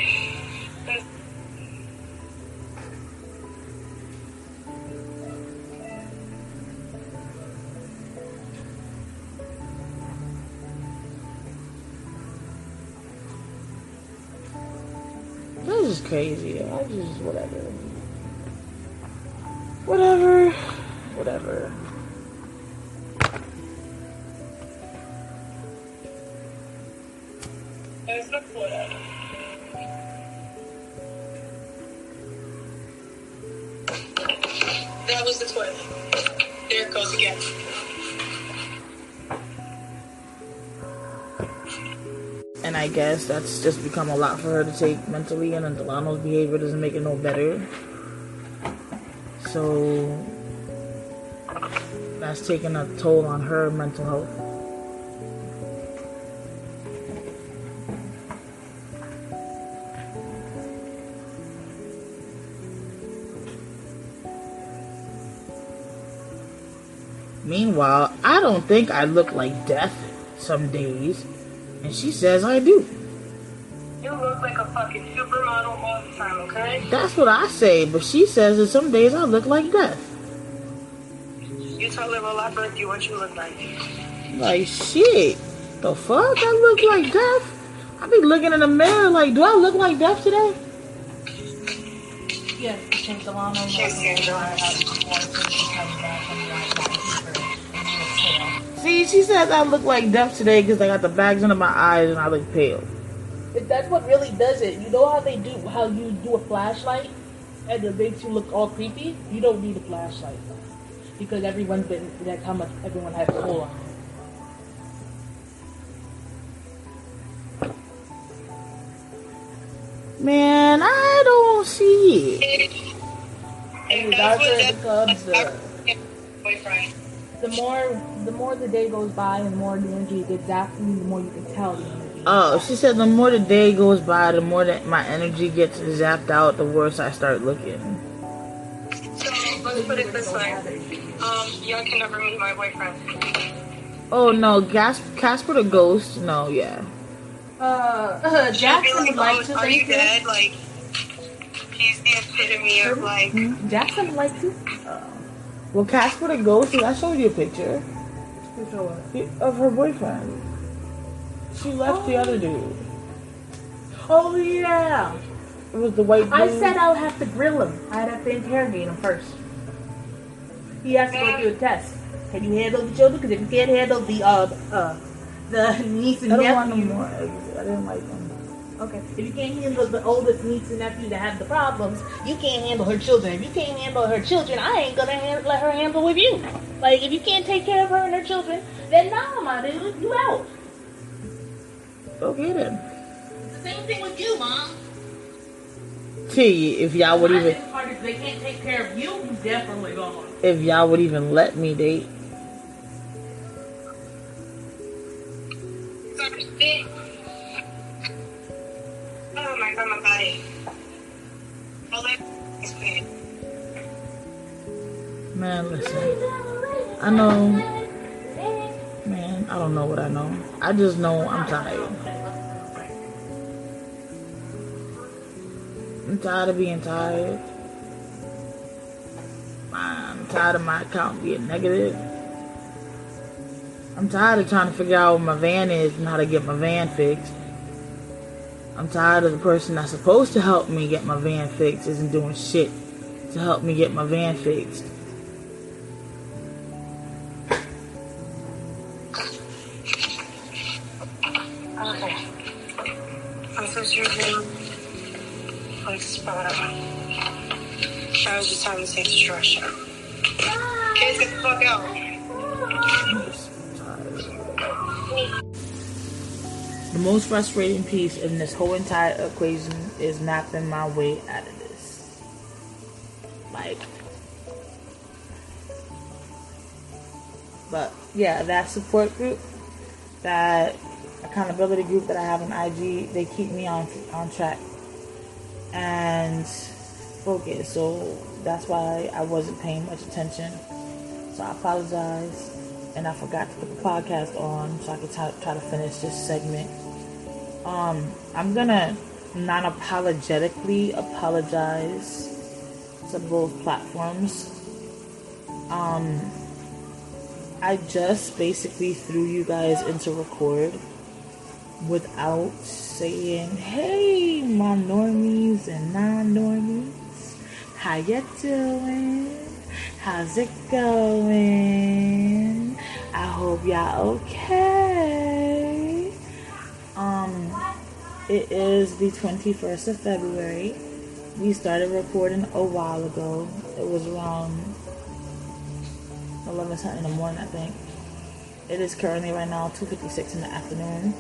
This is crazy. I just, whatever. There's no whatever. That was the toilet. There it goes again. And I guess that's just become a lot for her to take mentally, and then Delano's behavior doesn't make it no better. So that's taking a toll on her mental health. Meanwhile, I don't think I look like death some days, and she says I do. You look like a fucking supermodel all the time, okay? That's what I say, but she says that some days I look like death. You told her while I birthed you what you look like. Like, shit. The fuck? I look like death? I be looking in the mirror like, do I look like death today? Yes, because Delano See, she says I look like death today because I got the bags under my eyes and I look pale. That's what really does it. You know how you do a flashlight and it makes you look all creepy? You don't need a flashlight. Because that's how much everyone has pull on. Man, I don't see it. And the darker it becomes, the more the day goes by and the more the energy gets zapped, the more you can tell the energy. Oh, she said the more the day goes by, the more that my energy gets zapped out, the worse I start looking. So let's put it this way. Y'all can never meet my boyfriend. Oh no, Casper the Ghost? No, yeah. Jackson would like to are thank you dead? Like, he's the epitome of like. Jackson would like to. Well, Casper the Ghost, I showed you a picture of her boyfriend. She left the other dude. Oh yeah. It was the white dude. I said I would have to grill him. I'd have to interrogate him first. He has to go through a test. Can you handle the children? Because if you can't handle the niece and I don't nephew, want no more eggs. I didn't like them. Okay. If you can't handle the oldest niece and nephew that have the problems, you can't handle her children. If you can't handle her children, I ain't gonna let her handle with you. Like, if you can't take care of her and her children, then nah, my dude, you out. Okay then. It's the same thing with you, Mom. T, if y'all would even, If they can't take care of you, you definitely gone. if y'all would even let me date. Oh my god, my body. Man, listen. I know. Man, I don't know what I know. I just know I'm tired. I'm tired of being tired. I'm tired of my account being negative. I'm tired of trying to figure out where my van is and how to get my van fixed. I'm tired of the person that's supposed to help me get my van fixed isn't doing shit to help me get my van fixed. Okay. I'm so sorry. Like spot on. I was just having to take the trash out. Kids, get the fuck out. The most frustrating piece in this whole entire equation is mapping my way out of this. Like, but yeah, that support group, that accountability group that I have on IG, they keep me on track and focused. So that's why I wasn't paying much attention. So I apologize. And I forgot to put the podcast on so I could try to finish this segment. I'm gonna non-apologetically apologize to both platforms. I just basically threw you guys into record without saying, hey, my normies and non-normies, how you doing? How's it going? I hope y'all okay. It is the 21st of February. We started recording a while ago. It was around 11 something in the morning, I think. It is currently right now 2:56 in the afternoon.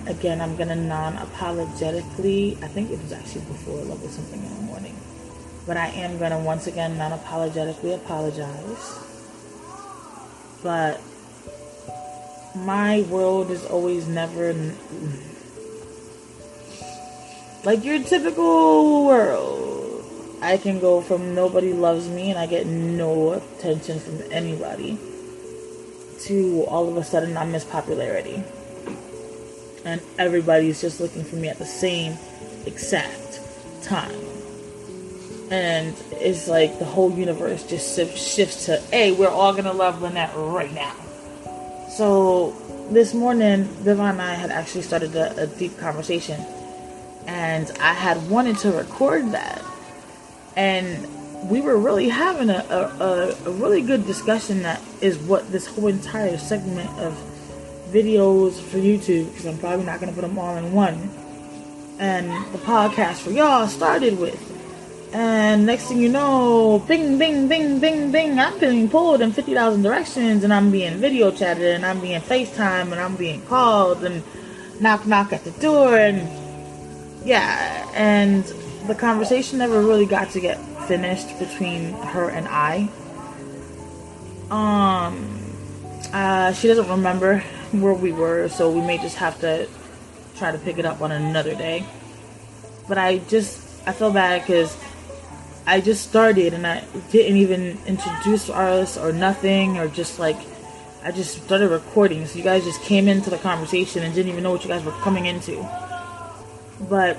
Again, I'm gonna non-apologetically, I think it was actually before 11 something in the morning. But I am gonna once again non-apologetically apologize. But my world is always never like your typical world. I can go from nobody loves me and I get no attention from anybody to all of a sudden I miss popularity. And everybody's just looking for me at the same exact time. And it's like the whole universe just shifts to, hey, we're all going to love Lynette right now. So this morning, Viva and I had actually started a deep conversation. And I had wanted to record that. And we were really having a really good discussion that is what this whole entire segment of videos for YouTube, because I'm probably not going to put them all in one, and the podcast for y'all started with. And next thing you know, bing, bing, bing, bing, bing, I'm being pulled in 50,000 directions, and I'm being video chatted, and I'm being FaceTime, and I'm being called, and knock, knock at the door, and yeah, and the conversation never really got to get finished between her and I. She doesn't remember where we were, so we may just have to try to pick it up on another day. But I feel bad because I just started and I didn't even introduce us or nothing, or just like, I just started recording, so you guys just came into the conversation and didn't even know what you guys were coming into. But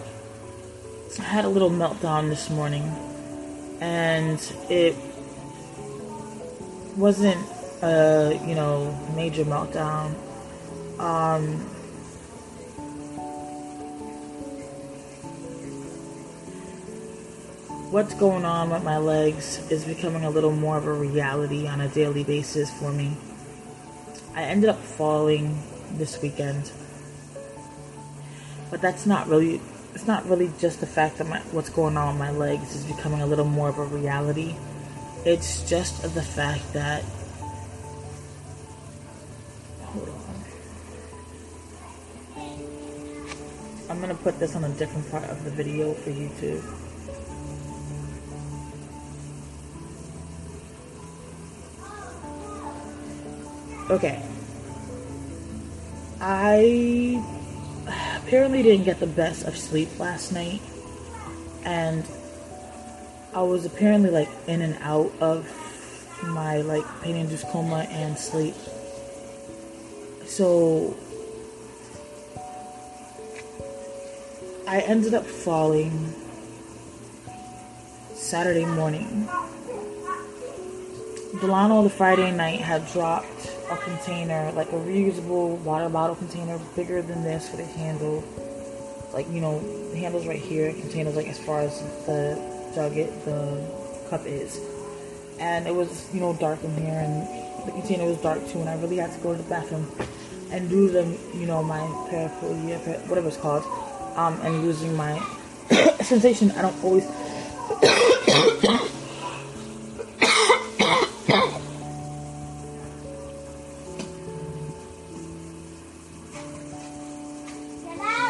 I had a little meltdown this morning, and it wasn't a, major meltdown. What's going on with my legs is becoming a little more of a reality on a daily basis for me. I ended up falling this weekend, but it's not really just the fact that what's going on with my legs is becoming a little more of a reality. It's just the fact that, hold on, I'm gonna put this on a different part of the video for YouTube. Okay, I apparently didn't get the best of sleep last night, and I was apparently like in and out of my like pain-induced coma and sleep. So I ended up falling Saturday morning. Delano the Friday night had dropped a container, like a reusable water bottle container, bigger than this with a handle. Like, the handle's right here, container's like as far as the cup is. And it was, dark in here, and the container was dark too, and I really had to go to the bathroom and do my paraphilia, whatever it's called, and losing my sensation. I don't always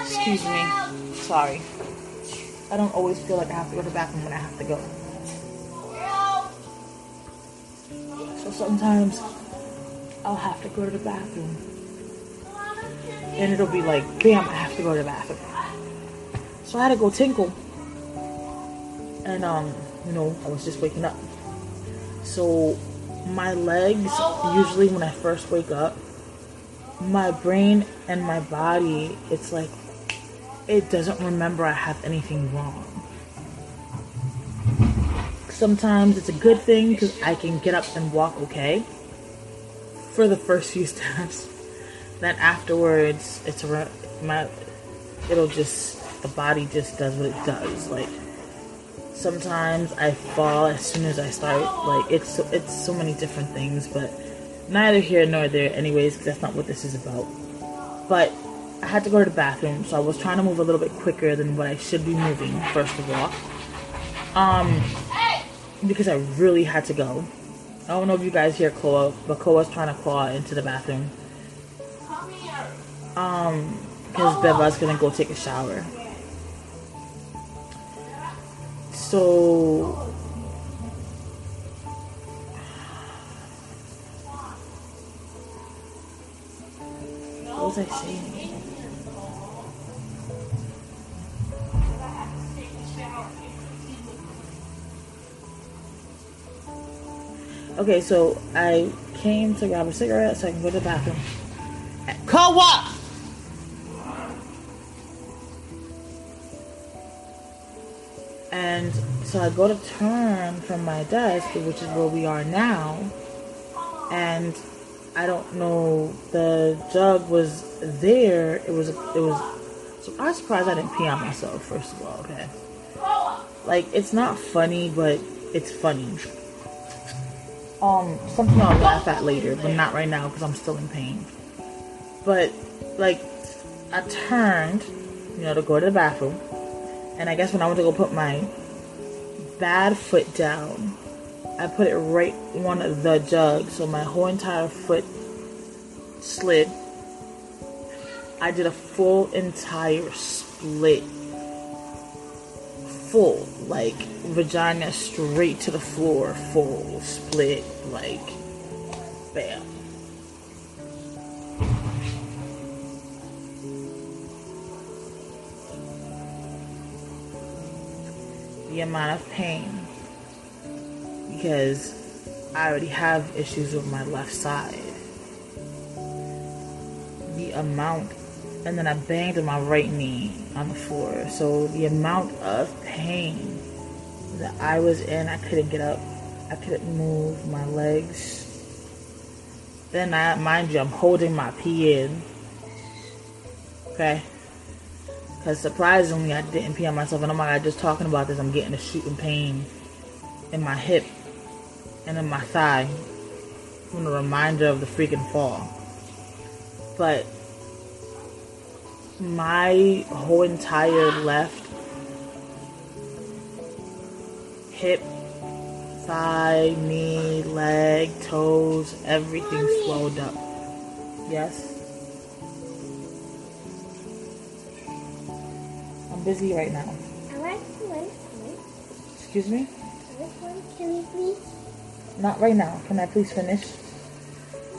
excuse me, sorry. I don't always feel like I have to go to the bathroom when I have to go. So sometimes I'll have to go to the bathroom, and it'll be like, bam, I have to go to the bathroom. So I had to go tinkle. And, I was just waking up. So my legs, usually when I first wake up, my brain and my body, it's like, it doesn't remember I have anything wrong. Sometimes it's a good thing because I can get up and walk okay for the first few steps. Then afterwards, the body just does what it does. Like, sometimes I fall as soon as I start. Like, it's so many different things, but neither here nor there anyways, because that's not what this is about. But I had to go to the bathroom, so I was trying to move a little bit quicker than what I should be moving, first of all. Because I really had to go. I don't know if you guys hear Koa, but Koa's trying to claw into the bathroom. Because Beva's gonna go take a shower. So what was I saying? Okay, so I came to grab a cigarette so I can go to the bathroom. Koa! And so I go to turn from my desk, which is where we are now, and I don't know, the jug was there. It was. So I was surprised I didn't pee on myself. First of all, okay. Like, it's not funny, but it's funny. Something I'll laugh at later, but not right now because I'm still in pain. But like, I turned, to go to the bathroom, and I guess when I went to go put my bad foot down, I put it right on the jug, so my whole entire foot slid. I did a full entire split full, like vagina straight to the floor, full, split, like bam. The amount of pain, because I already have issues with my left side. The amount, and then I banged my right knee on the floor. So the amount of pain that I was in, I couldn't get up. I couldn't move my legs. Then mind you, I'm holding my pee in. Okay? Because surprisingly, I didn't pee on myself. And oh my God, just talking about this, I'm getting a shooting pain in my hip and in my thigh. From the reminder of the freaking fall. But my whole entire left hip, thigh, knee, leg, toes, everything swelled up. Yes? I'm busy right now. Excuse me? Can we please? Not right now. Can I please finish?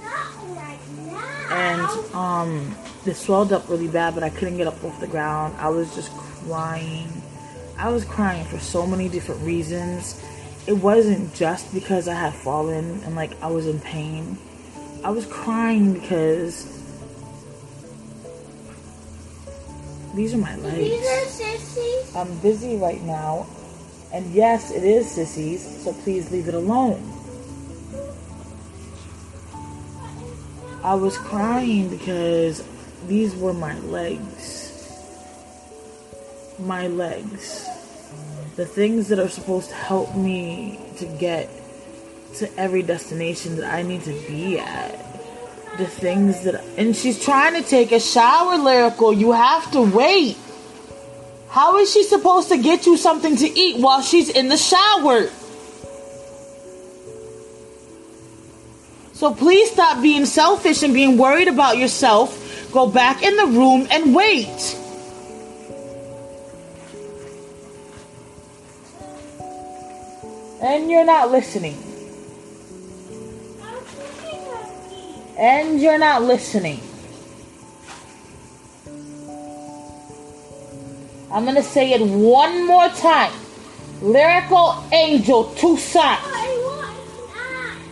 Not right now. And it swelled up really bad, but I couldn't get up off the ground. I was just crying. I was crying for so many different reasons. It wasn't just because I had fallen and like I was in pain. I was crying because these are my legs. These are sissies. I'm busy right now. And yes, it is sissies, so please leave it alone. I was crying because these were my legs. My legs. The things that are supposed to help me to get to every destination that I need to be at. The things that... And she's trying to take a shower, Lyrical. You have to wait. How is she supposed to get you something to eat while she's in the shower? So please stop being selfish and being worried about yourself. Go back in the room and wait. And you're not listening. And you're not listening. I'm going to say it one more time. Lyrical Angel Toussaint.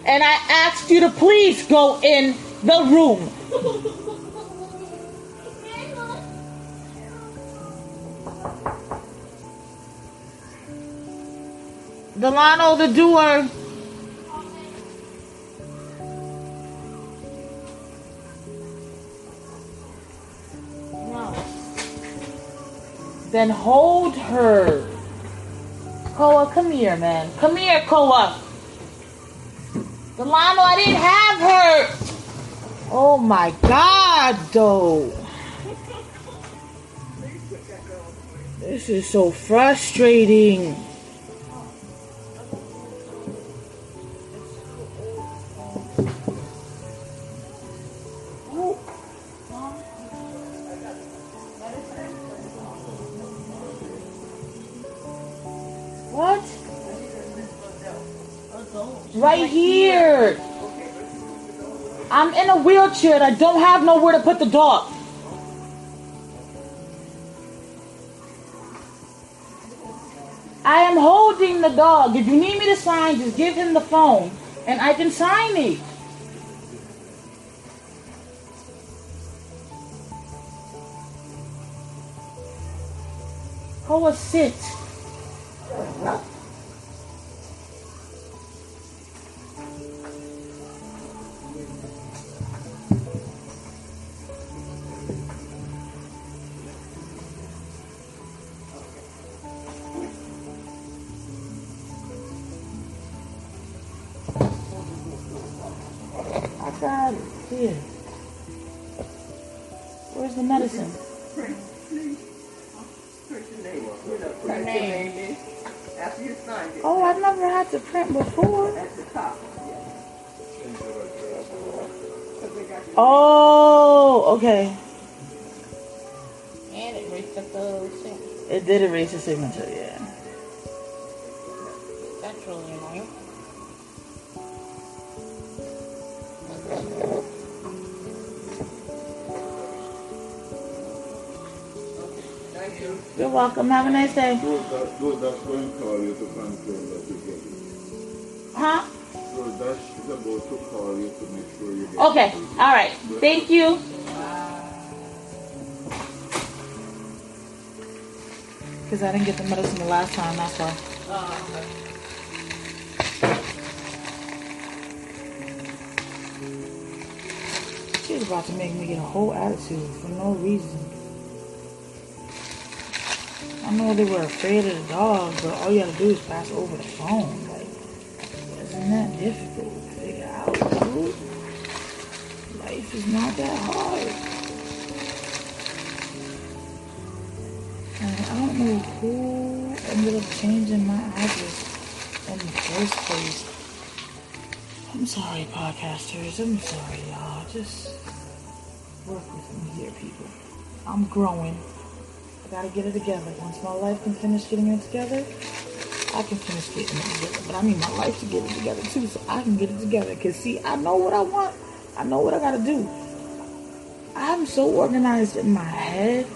And I asked you to please go in the room. Delano, the doer. Then hold her. Koa, come here, man. Come here, Koa. Delano, I didn't have her. Oh my God, though. This is so frustrating. What? Right here. I'm in a wheelchair and I don't have nowhere to put the dog. I am holding the dog. If you need me to sign, just give him the phone and I can sign it. Koa, sit. I got it. Here. Where's the medicine? Her name is after you signed it. Oh, I've never had to print before. At the top. Oh, okay. And it erased the signature. It did erase the signature, yeah. That's really annoying. Thank you. You're welcome. Have a nice day. So that's going to call you to confirm that you get it. Huh? So that's about to call you to make sure you get Okay. it. All right. Thank you. Because I didn't get the medicine the last time, that's why. Okay. She's about to make me get a whole attitude for no reason. I know they were afraid of the dog, but all you gotta do is pass over the phone. Like, isn't that difficult to figure out, dude? Life is not that hard. And I don't know who ended up changing my address in the first place. I'm sorry, podcasters. I'm sorry, y'all. Just work with me here, people. I'm growing. I gotta get it together. Once my life can finish getting it together, I can finish getting it together. But I need my life to get it together too, so I can get it together. Because, see, I know what I want. I know what I gotta do. I'm so organized in my head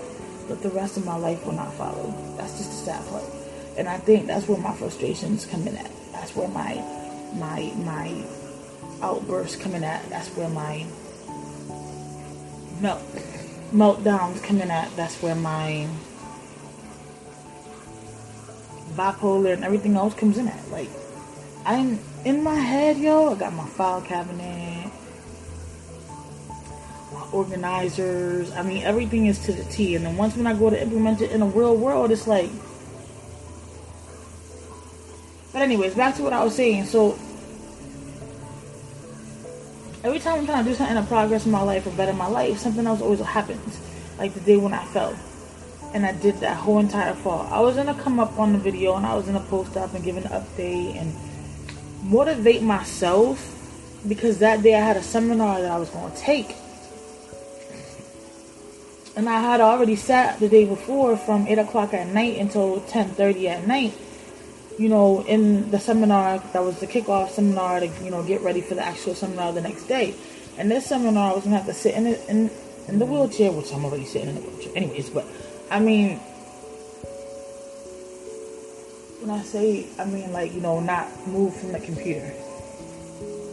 that the rest of my life will not follow. That's just the sad part. And I think that's where my frustrations come in at. That's where my outbursts come in at. That's where my meltdowns come in at. That's where my bipolar and everything else comes in at. Like, I'm in my head, yo. I got my file cabinet, my organizers. I mean, everything is to the T. And then once when I go to implement it in the real world, it's like. But anyways, back to what I was saying. So every time I'm trying to do something to progress in my life or better my life, something else always happens. Like the day when I fell. And I did that whole entire fall. I was going to come up on the video and I was going to post up and give an update and motivate myself. Because that day I had a seminar that I was going to take. And I had already sat the day before from 8 o'clock at night until 10:30 at night. You know, in the seminar, that was the kickoff seminar to, you know, get ready for the actual seminar the next day. And this seminar, I was going to have to sit in the wheelchair, which I'm already sitting in the wheelchair anyways. But, I mean, when I say, I mean, like, you know, not move from the computer.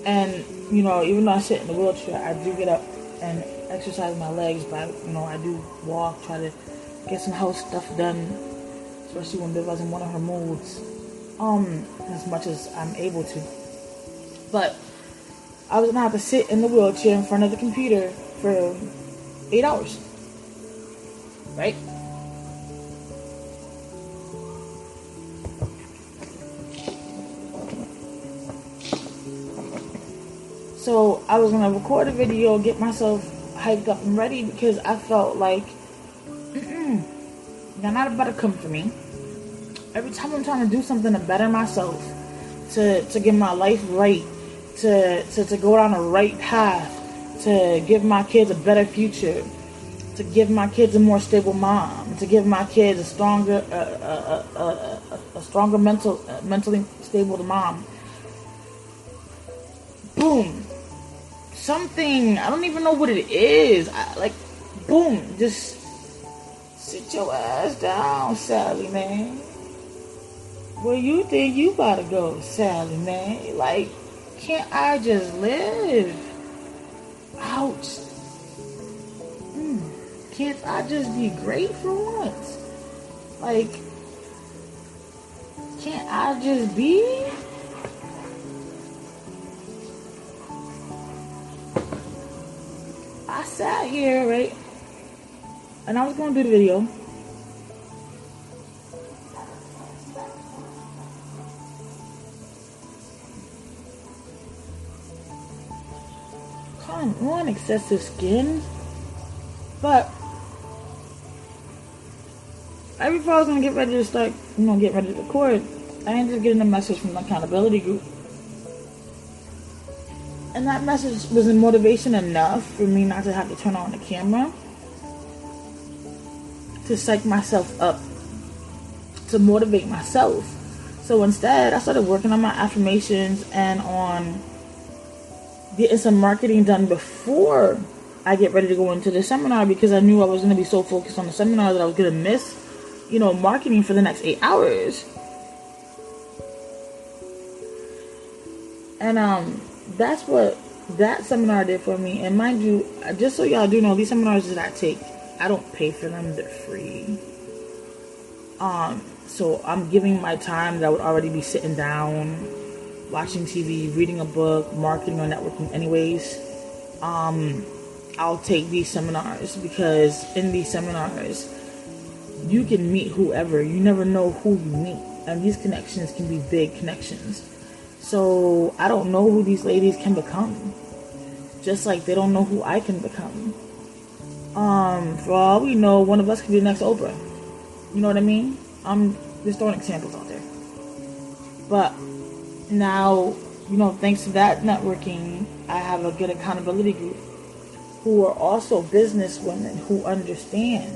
And, you know, even though I sit in the wheelchair, I do get up and exercise my legs. But, you know, I do walk, try to get some house stuff done, especially when Beva's in one of her moods. As much as I'm able to. But I was gonna have to sit in the wheelchair in front of the computer for 8 hours. Right? So I was gonna record a video, get myself hyped up and ready because I felt like y'all not about to come for me. Every time I'm trying to do something to better myself, to get my life right, to go down the right path, to give my kids a better future, to give my kids a more stable mom, to give my kids a stronger mentally stable mom. Boom. Something, I don't even know what it is. Boom, just sit your ass down, Sally, man. Where you think you gotta go, Sally, man? Like, can't I just live? Ouch. Can't I just be great for once? Like, can't I just be? I sat here, right? And I was gonna do the video. Come on, excessive skin. But right before I was gonna get ready to start, get ready to record, I ended up getting a message from the accountability group. And that message wasn't motivation enough for me not to have to turn on the camera, to psych myself up, to motivate myself, So instead, I started working on my affirmations and on getting some marketing done before I get ready to go into the seminar, because I knew I was going to be so focused on the seminar that I was going to miss, marketing for the next 8 hours. And that's what that seminar did for me. And mind you, just so y'all do know, these seminars that I take, I don't pay for them. They're free. So I'm giving my time that I would already be sitting down, watching TV, reading a book, marketing or networking anyways. I'll take these seminars because in these seminars, you can meet whoever. You never know who you meet. And these connections can be big connections. So I don't know who these ladies can become. Just like they don't know who I can become. For all we know, one of us could be the next Oprah. You know what I mean? I'm just throwing examples out there. But now, thanks to that networking, I have a good accountability group who are also business women who understand,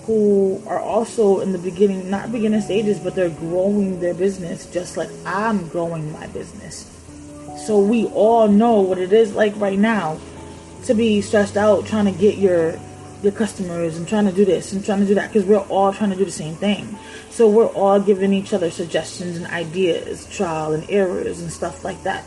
who are also in the beginning, not beginning stages, but they're growing their business just like I'm growing my business. So we all know what it is like right now to be stressed out trying to get your customers and trying to do this and trying to do that, because we're all trying to do the same thing. So we're all giving each other suggestions and ideas, trial and errors and stuff like that.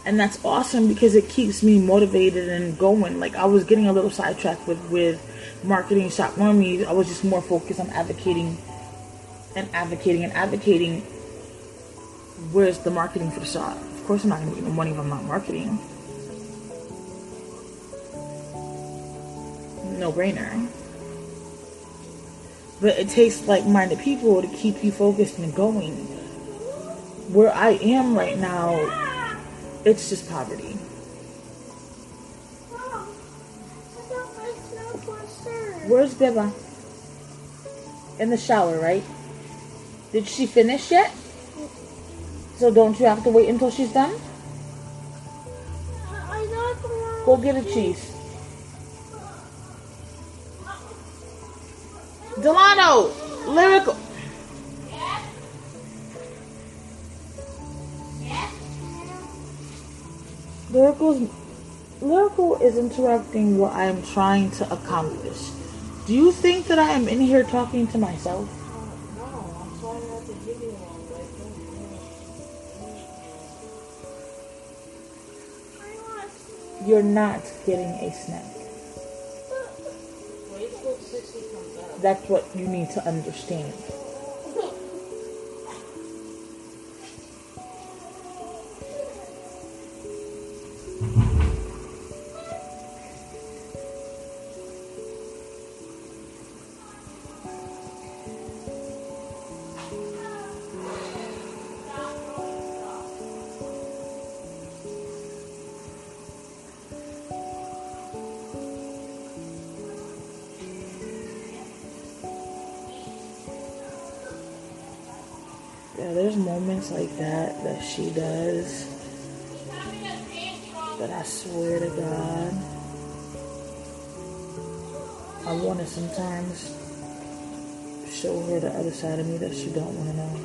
And that's awesome because it keeps me motivated and going. Like, I was getting a little sidetracked with marketing Shop Normies. I was just more focused on advocating. Where's the marketing for the shop? Of course I'm not going to get no money if I'm not marketing. No brainer. But it takes like-minded people to keep you focused and going. Where I am right now, it's just poverty. Where's Beba? In the shower, right? Did she finish yet? So don't you have to wait until she's done? Go get a cheese. Delano, Lyrical. Lyrical is interrupting what I am trying to accomplish. Do you think that I am in here talking to myself? No, I'm trying not to give you one, but You're not getting a snack. wait till 60 comes out. That's what you need to understand. Yeah, there's moments like that she does that I swear to God, I want to sometimes show her the other side of me that she don't want to know.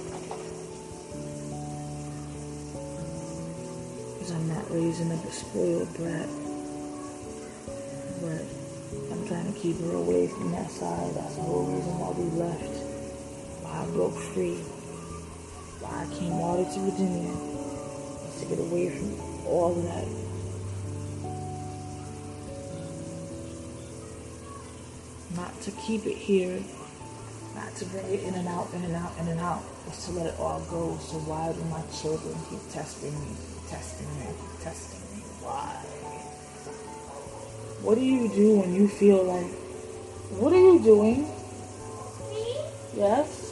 Because I'm not raising up a spoiled brat, but I'm trying to keep her away from that side. That's the whole reason why we left, why I broke free. I came all the way to Virginia to get away from all of that. Not to keep it here, not to bring it in and out, in and out, in and out. It's to let it all go. So why do my children keep testing me? Why? What do you do when you feel like, what are you doing? Me? Yes?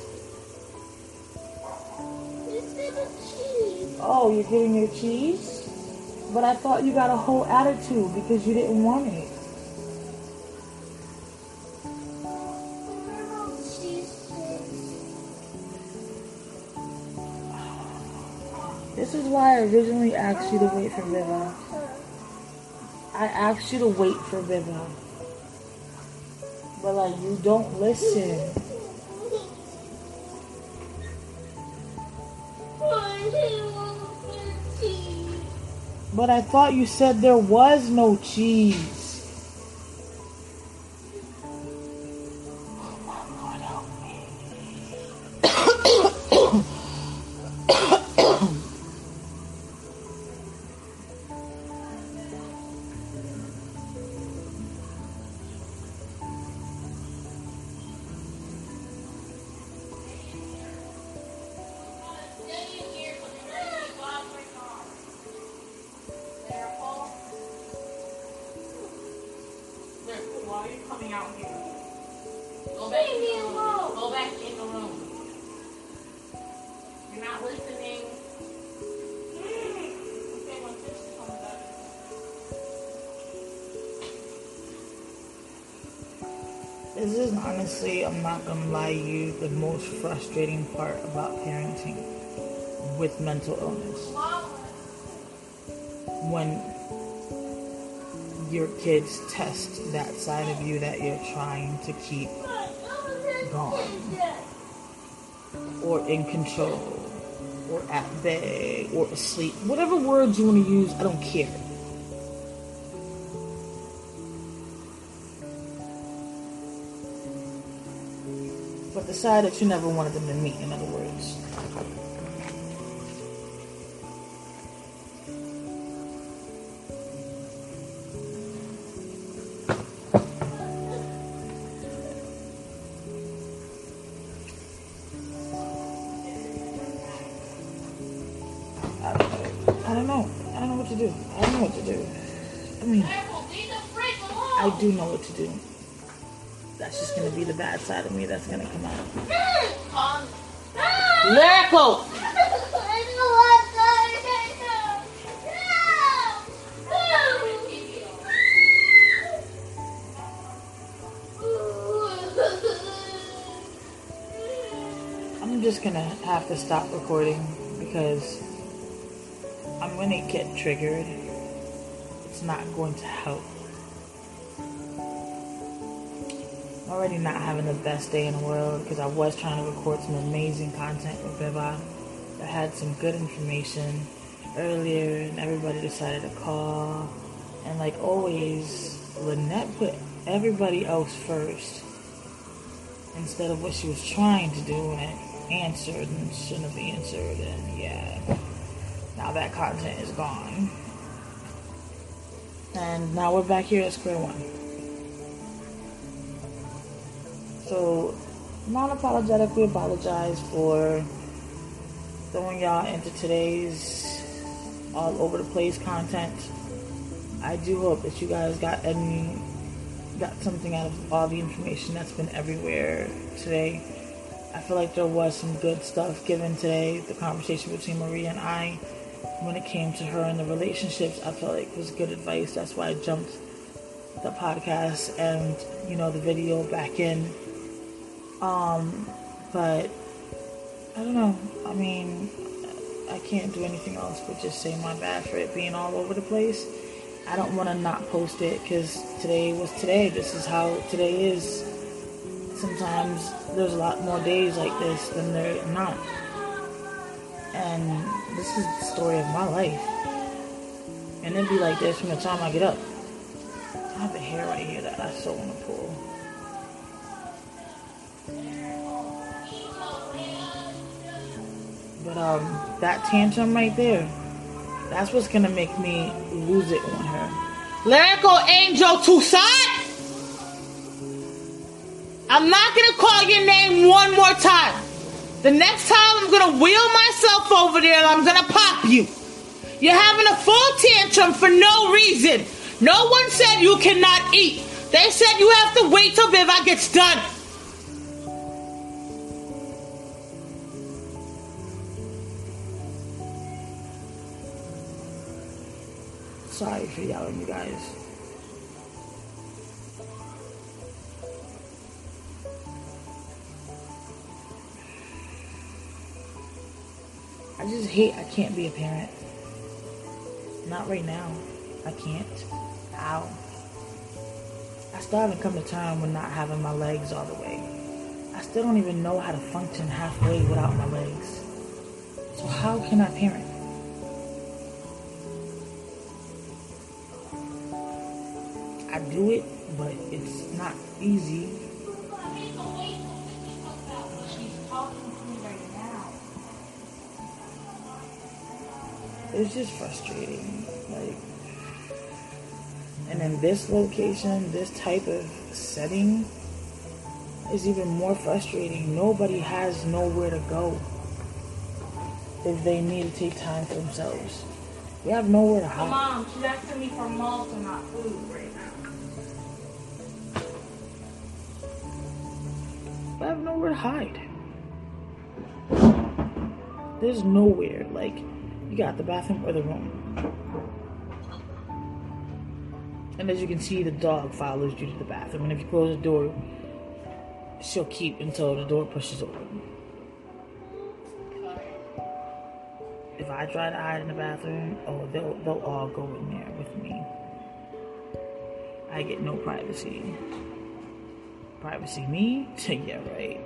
Cheese. Oh, you're getting your cheese? But I thought you got a whole attitude because you didn't want it. This is why I originally asked you to wait for Viva. I asked you to wait for Viva. But like, you don't listen. But I thought you said there was no cheese. Oh my Lord, help me. Why are you coming out here? Go back in the room. Go back in the room. You're not listening. Okay, when fish comes up. This is honestly, I'm not gonna lie to you, the most frustrating part about parenting with mental illness. When your kids test that side of you that you're trying to keep gone, or in control, or at bay, or asleep, whatever words you want to use, I don't care. But the side that you never wanted them to meet, in other words. I don't know what to do. I don't know what to do. I mean, I do know what to do. That's just going to be the bad side of me that's going to come out. Lyrical! I'm just going to have to stop recording because I'm going to get triggered. It's not going to help. I'm already not having the best day in the world because I was trying to record some amazing content with beba. I had some good information earlier and everybody decided to call. And like always, Lynette put everybody else first instead of what she was trying to do and answered and shouldn't have answered. And yeah, now that content is gone. And now we're back here at square one. So, non-apologetically apologize for throwing y'all into today's all over the place content. I do hope that you guys got something out of all the information that's been everywhere today. I feel like there was some good stuff given today. The conversation between Maria and I, when it came to her and the relationships, I felt like was good advice. That's why I jumped the podcast and, the video back in. But I don't know. I mean, I can't do anything else but just say my bad for it being all over the place. I don't want to not post it because today was today. This is how today is. Sometimes there's a lot more days like this than there are not. And this is the story of my life. And it'd be like this from the time I get up. I have a hair right here that I so want to pull. But that tantrum right there, that's what's gonna make me lose it on her. Lyrical Angel Toussaint! I'm not gonna call your name one more time. The next time I'm gonna wheel myself over there and I'm gonna pop you. You're having a full tantrum for no reason. No one said you cannot eat. They said you have to wait till beba gets done. Sorry for yelling, you guys. I just hate I can't be a parent. Not right now. I can't. Ow. I still haven't come to terms with not having my legs all the way. I still don't even know how to function halfway without my legs. So how can I parent? do it, but it's not easy. She's talking to me right now. It's just frustrating. Like, and in this location, this type of setting is even more frustrating. Nobody has nowhere to go if they need to take time for themselves. They have nowhere to hide. Mom, she's asking me for malt and not food right now. I have nowhere to hide. There's nowhere. Like, you got the bathroom or the room. And as you can see, the dog follows you to the bathroom. And if you close the door, she'll keep until the door pushes open. If I try to hide in the bathroom, they'll all go in there with me. I get no privacy. Privacy me? Yeah, right.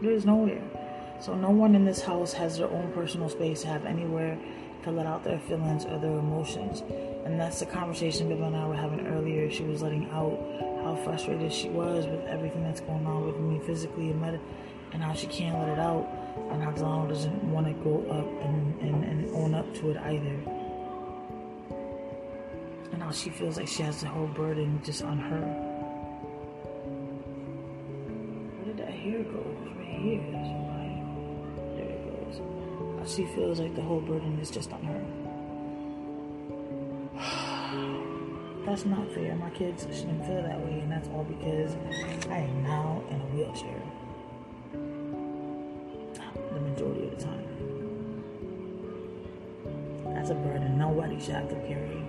There's nowhere. So no one in this house has their own personal space to have anywhere to let out their feelings or their emotions. And that's the conversation Beba and I were having earlier. She was letting out how frustrated she was with everything that's going on with me physically and how she can't let it out, and how Delano doesn't want to go up and own up to it either. And how she feels like she has the whole burden just on her. Where did that hair go? It was right here. There it goes. How she feels like the whole burden is just on her. That's not fair. My kids shouldn't feel that way, and that's all because I am now in a wheelchair. The majority of the time. That's a burden nobody should have to carry.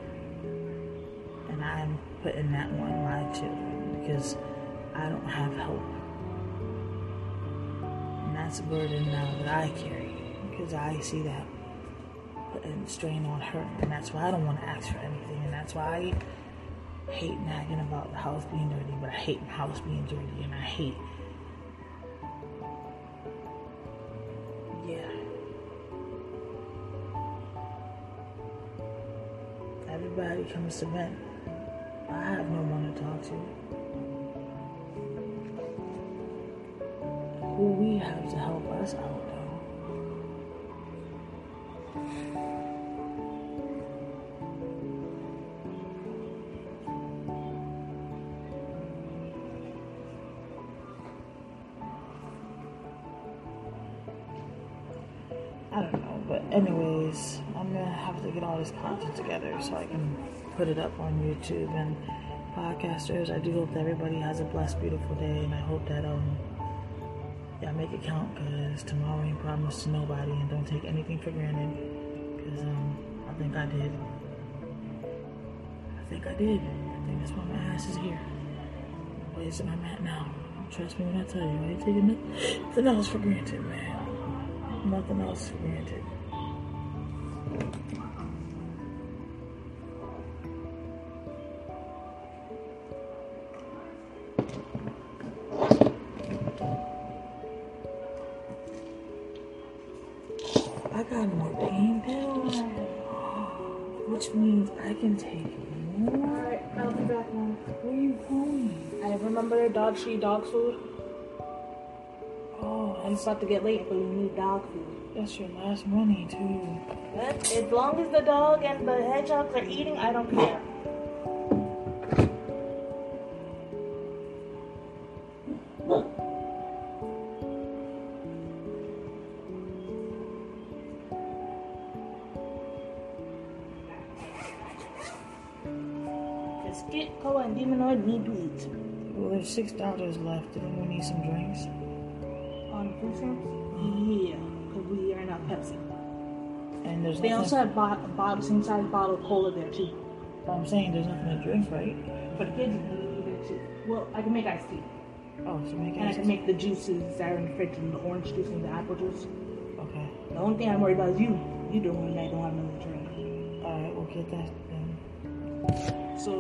And I'm putting that on my children because I don't have help. And that's a burden now that I carry because I see that putting strain on her. And that's why I don't want to ask for anything. And that's why I hate nagging about the house being dirty, but I hate my house being dirty, and I hate. Yeah. Everybody comes to vent. I have no one to talk to. Who we have to help us out, though. I don't know, but anyways, I'm gonna have to get all this content together so I can put it up on YouTube. And podcasters, I do hope that everybody has a blessed, beautiful day, and I hope that y'all make it count, because tomorrow ain't promised to nobody, and don't take anything for granted, because I think I did. I think that's why my ass is here. The place that I'm at now. Trust me when I tell you, I ain't taking nothing else for granted, man. Nothing else for granted. I got more pain pills, which means I can take more. Alright, I'll be back now. Where are you going? I remember dog food. Oh, I'm about to get late, but you need dog food. that's your last money too. But as long as the dog and the hedgehogs are eating, I don't care. Biscuit, Cola, and Demonoid need to eat. Well, there's $6 left. Did anyone need some drinks? On food stamps? Yeah, because we are not Pepsi. And there's They nothing, also have same size bottle of cola there too. I'm saying there's nothing to drink, right? For the kids, you can eat it too. Well, I can make iced tea. Oh, so make And I it. can make the juices that are in the fridge, and the orange juice and the apple juice. Okay. The only thing I'm worried about is you. You the one that don't have nothing to drink. Alright, we'll get that then. So,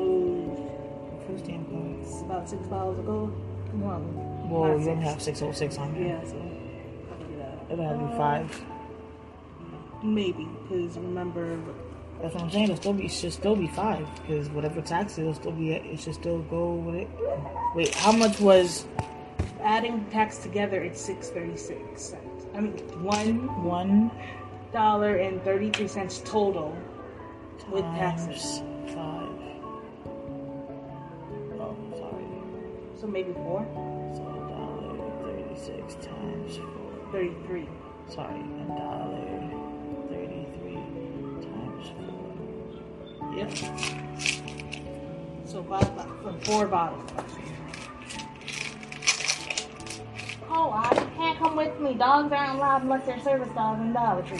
Food stamp card. it's about $6 a go. Come on. Well, Not you only six. have 606 on there. Yeah, so I'll do that. It'll have to be 5. Maybe, because remember, That's what I'm saying. It should still be 5 because whatever tax it should still go with it. Wait, how much was Adding tax together, it's $6.36. I mean, $1.33 total with taxes. 5? Oh, sorry. So maybe 4? So $1.36 times 4. 33. Sorry, $1.33 times 4. Yep. So for 4 bottles. Oh, you can't come with me. Dogs aren't allowed unless they're service dogs in Dollar Tree.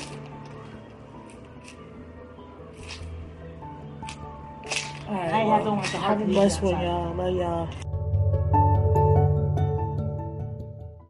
Alright, I have to want the have a blessed one, y'all. Love y'all.